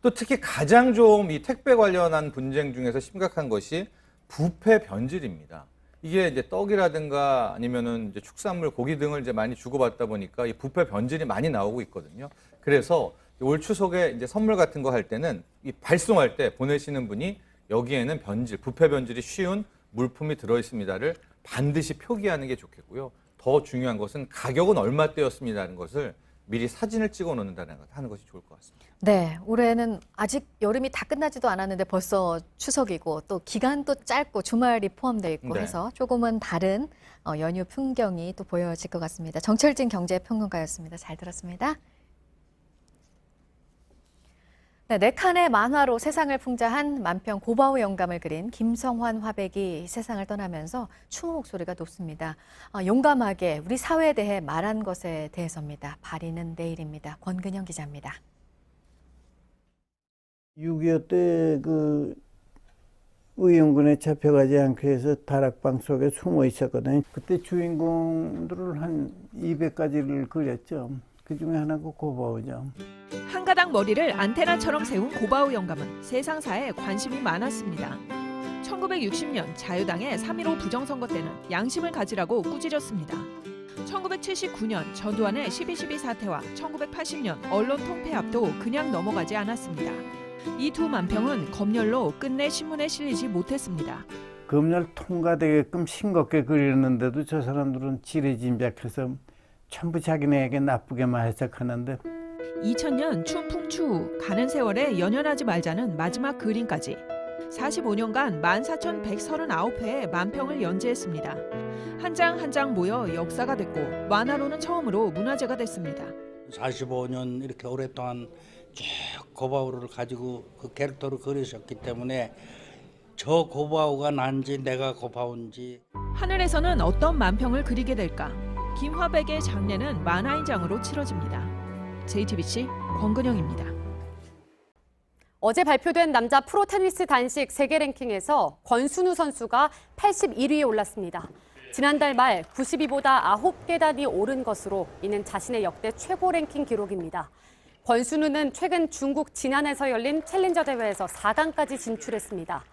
또 특히 가장 좀 이 택배 관련한 분쟁 중에서 심각한 것이 부패 변질입니다. 이게 이제 떡이라든가 아니면은 이제 축산물, 고기 등을 이제 많이 주고받다 보니까 이 부패 변질이 많이 나오고 있거든요. 그래서 올 추석에 이제 선물 같은 거 할 때는 이 발송할 때 보내시는 분이 여기에는 변질, 부패 변질이 쉬운 물품이 들어 있습니다를 반드시 표기하는 게 좋겠고요. 더 중요한 것은 가격은 얼마대였습니다라는 것을 미리 사진을 찍어 놓는다는 것 하는 것이 좋을 것 같습니다. 네, 올해는 아직 여름이 다 끝나지도 않았는데 벌써 추석이고 또 기간도 짧고 주말이 포함되어 있고 네. 해서 조금은 다른 연휴 풍경이 또 보여질 것 같습니다. 정철진 경제평론가였습니다. 잘 들었습니다. 네, 4칸의 만화로 세상을 풍자한 만평 고바우 영감을 그린 김성환 화백이 세상을 떠나면서 추모 목소리가 높습니다. 용감하게 우리 사회에 대해 말한 것에 대해서입니다. 발인은 내일입니다. 권근영 기자입니다. 6.25 때 그 의용군에 잡혀가지 않기 위해서 다락방 속에 숨어 있었거든요. 그때 주인공들을 한 200가지를 그렸죠. 그 중에 하나가 고바우죠. 한 가닥 머리를 안테나처럼 세운 고바우 영감은 세상사에 관심이 많았습니다. 1960년 자유당의 3.15 부정선거 때는 양심을 가지라고 꾸짖었습니다. 1979년 전두환의 12.12 사태와 1980년 언론 통폐 앞도 그냥 넘어가지 않았습니다. 이 두 만평은 검열로 끝내 신문에 실리지 못했습니다. 검열 통과되게끔 싱겁게 그리는데도 저 사람들은 지레짐작해서 전부 자기네에게 나쁘게만 해석하는데 2000년 춘풍추 가는 세월에 연연하지 말자는 마지막 그림까지 45년간 14,139회의 만평을 연재했습니다. 한 장 한 장 모여 역사가 됐고 만화로는 처음으로 문화재가 됐습니다. 45년 이렇게 오랫동안 쭉 고바우를 가지고 그 캐릭터를 그리셨기 때문에 저 고바우가 난지 내가 고바우인지. 하늘에서는 어떤 만평을 그리게 될까? 김화백의 장례는 만화인장으로 치러집니다. JTBC 권근영입니다. 어제 발표된 남자 프로 테니스 단식 세계 랭킹에서 권순우 선수가 81위에 올랐습니다. 지난달 말 92보다 9계단이 오른 것으로 이는 자신의 역대 최고 랭킹 기록입니다. 권순우는 최근 중국 진안에서 열린 챌린저 대회에서 4강까지 진출했습니다.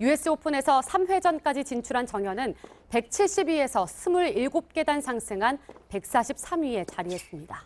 US 오픈에서 3회전까지 진출한 정현은 170위에서 27계단 상승한 143위에 자리했습니다.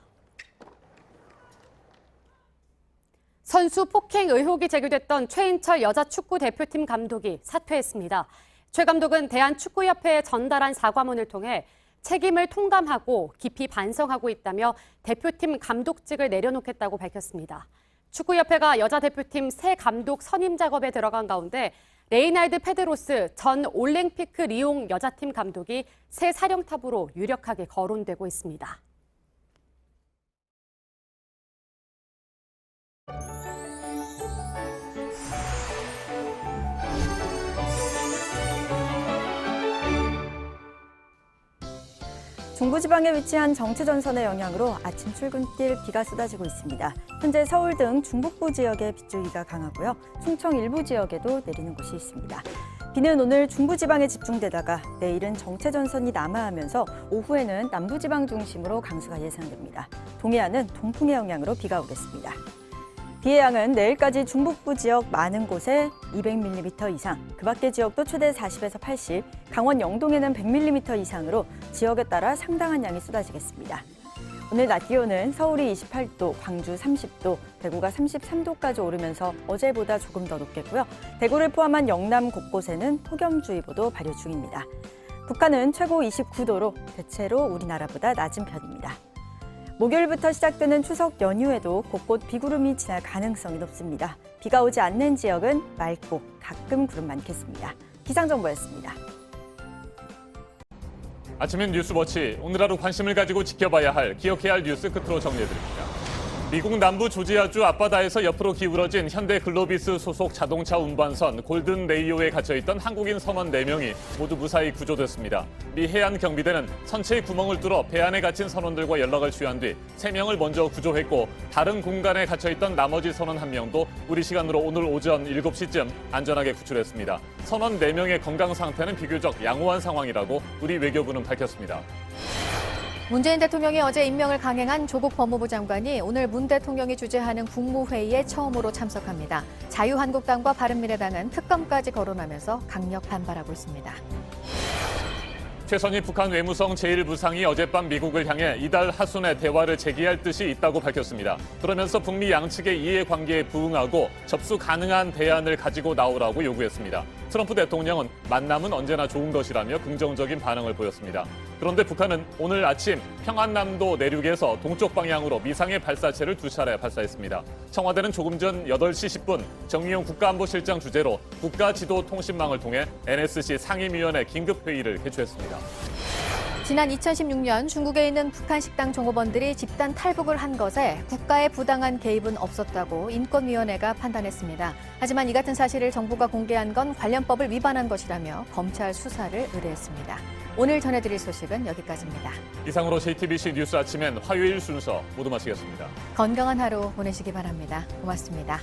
선수 폭행 의혹이 제기됐던 최인철 여자축구 대표팀 감독이 사퇴했습니다. 최 감독은 대한축구협회에 전달한 사과문을 통해 책임을 통감하고 깊이 반성하고 있다며 대표팀 감독직을 내려놓겠다고 밝혔습니다. 축구협회가 여자 대표팀 새 감독 선임 작업에 들어간 가운데 레이날드 페드로스 전 올랭피크 리옹 여자팀 감독이 새 사령탑으로 유력하게 거론되고 있습니다. 중부지방에 위치한 정체전선의 영향으로 아침 출근길 비가 쏟아지고 있습니다. 현재 서울 등 중북부 지역에 빗줄기가 강하고요. 충청 일부 지역에도 내리는 곳이 있습니다. 비는 오늘 중부지방에 집중되다가 내일은 정체전선이 남하하면서 오후에는 남부지방 중심으로 강수가 예상됩니다. 동해안은 동풍의 영향으로 비가 오겠습니다. 비의 양은 내일까지 중북부 지역 많은 곳에 200mm 이상, 그 밖의 지역도 최대 40에서 80, 강원 영동에는 100mm 이상으로 지역에 따라 상당한 양이 쏟아지겠습니다. 오늘 낮 기온은 서울이 28도, 광주 30도, 대구가 33도까지 오르면서 어제보다 조금 더 높겠고요. 대구를 포함한 영남 곳곳에는 폭염주의보도 발효 중입니다. 북한은 최고 29도로 대체로 우리나라보다 낮은 편입니다. 목요일부터 시작되는 추석 연휴에도 곳곳 비구름이 지날 가능성이 높습니다. 비가 오지 않는 지역은 맑고 가끔 구름 많겠습니다. 기상정보였습니다. 아침엔 뉴스워치, 오늘 하루 관심을 가지고 지켜봐야 할, 기억해야 할 뉴스 끝으로 정리해드립니다. 미국 남부 조지아주 앞바다에서 옆으로 기울어진 현대 글로비스 소속 자동차 운반선 골든 레이오에 갇혀있던 한국인 선원 4명이 모두 무사히 구조됐습니다. 미 해안 경비대는 선체에 구멍을 뚫어 배 안에 갇힌 선원들과 연락을 취한 뒤 3명을 먼저 구조했고 다른 공간에 갇혀있던 나머지 선원 1명도 우리 시간으로 오늘 오전 7시쯤 안전하게 구출했습니다. 선원 4명의 건강 상태는 비교적 양호한 상황이라고 우리 외교부는 밝혔습니다. 문재인 대통령이 어제 임명을 강행한 조국 법무부 장관이 오늘 문 대통령이 주재하는 국무회의에 처음으로 참석합니다. 자유한국당과 바른미래당은 특검까지 거론하면서 강력 반발하고 있습니다. 최선희 북한 외무성 제1부상이 어젯밤 미국을 향해 이달 하순에 대화를 재개할 뜻이 있다고 밝혔습니다. 그러면서 북미 양측의 이해관계에 부응하고 접수 가능한 대안을 가지고 나오라고 요구했습니다. 트럼프 대통령은 만남은 언제나 좋은 것이라며 긍정적인 반응을 보였습니다. 그런데 북한은 오늘 아침 평안남도 내륙에서 동쪽 방향으로 미상의 발사체를 2차례 발사했습니다. 청와대는 조금 전 8시 10분 정의용 국가안보실장 주재로 국가지도통신망을 통해 NSC 상임위원회 긴급회의를 개최했습니다. 지난 2016년 중국에 있는 북한 식당 종업원들이 집단 탈북을 한 것에 국가의 부당한 개입은 없었다고 인권위원회가 판단했습니다. 하지만 이 같은 사실을 정부가 공개한 건 관련법을 위반한 것이라며 검찰 수사를 의뢰했습니다. 오늘 전해드릴 소식은 여기까지입니다. 이상으로 JTBC 뉴스 아침엔 화요일 순서 모두 마치겠습니다. 건강한 하루 보내시기 바랍니다. 고맙습니다.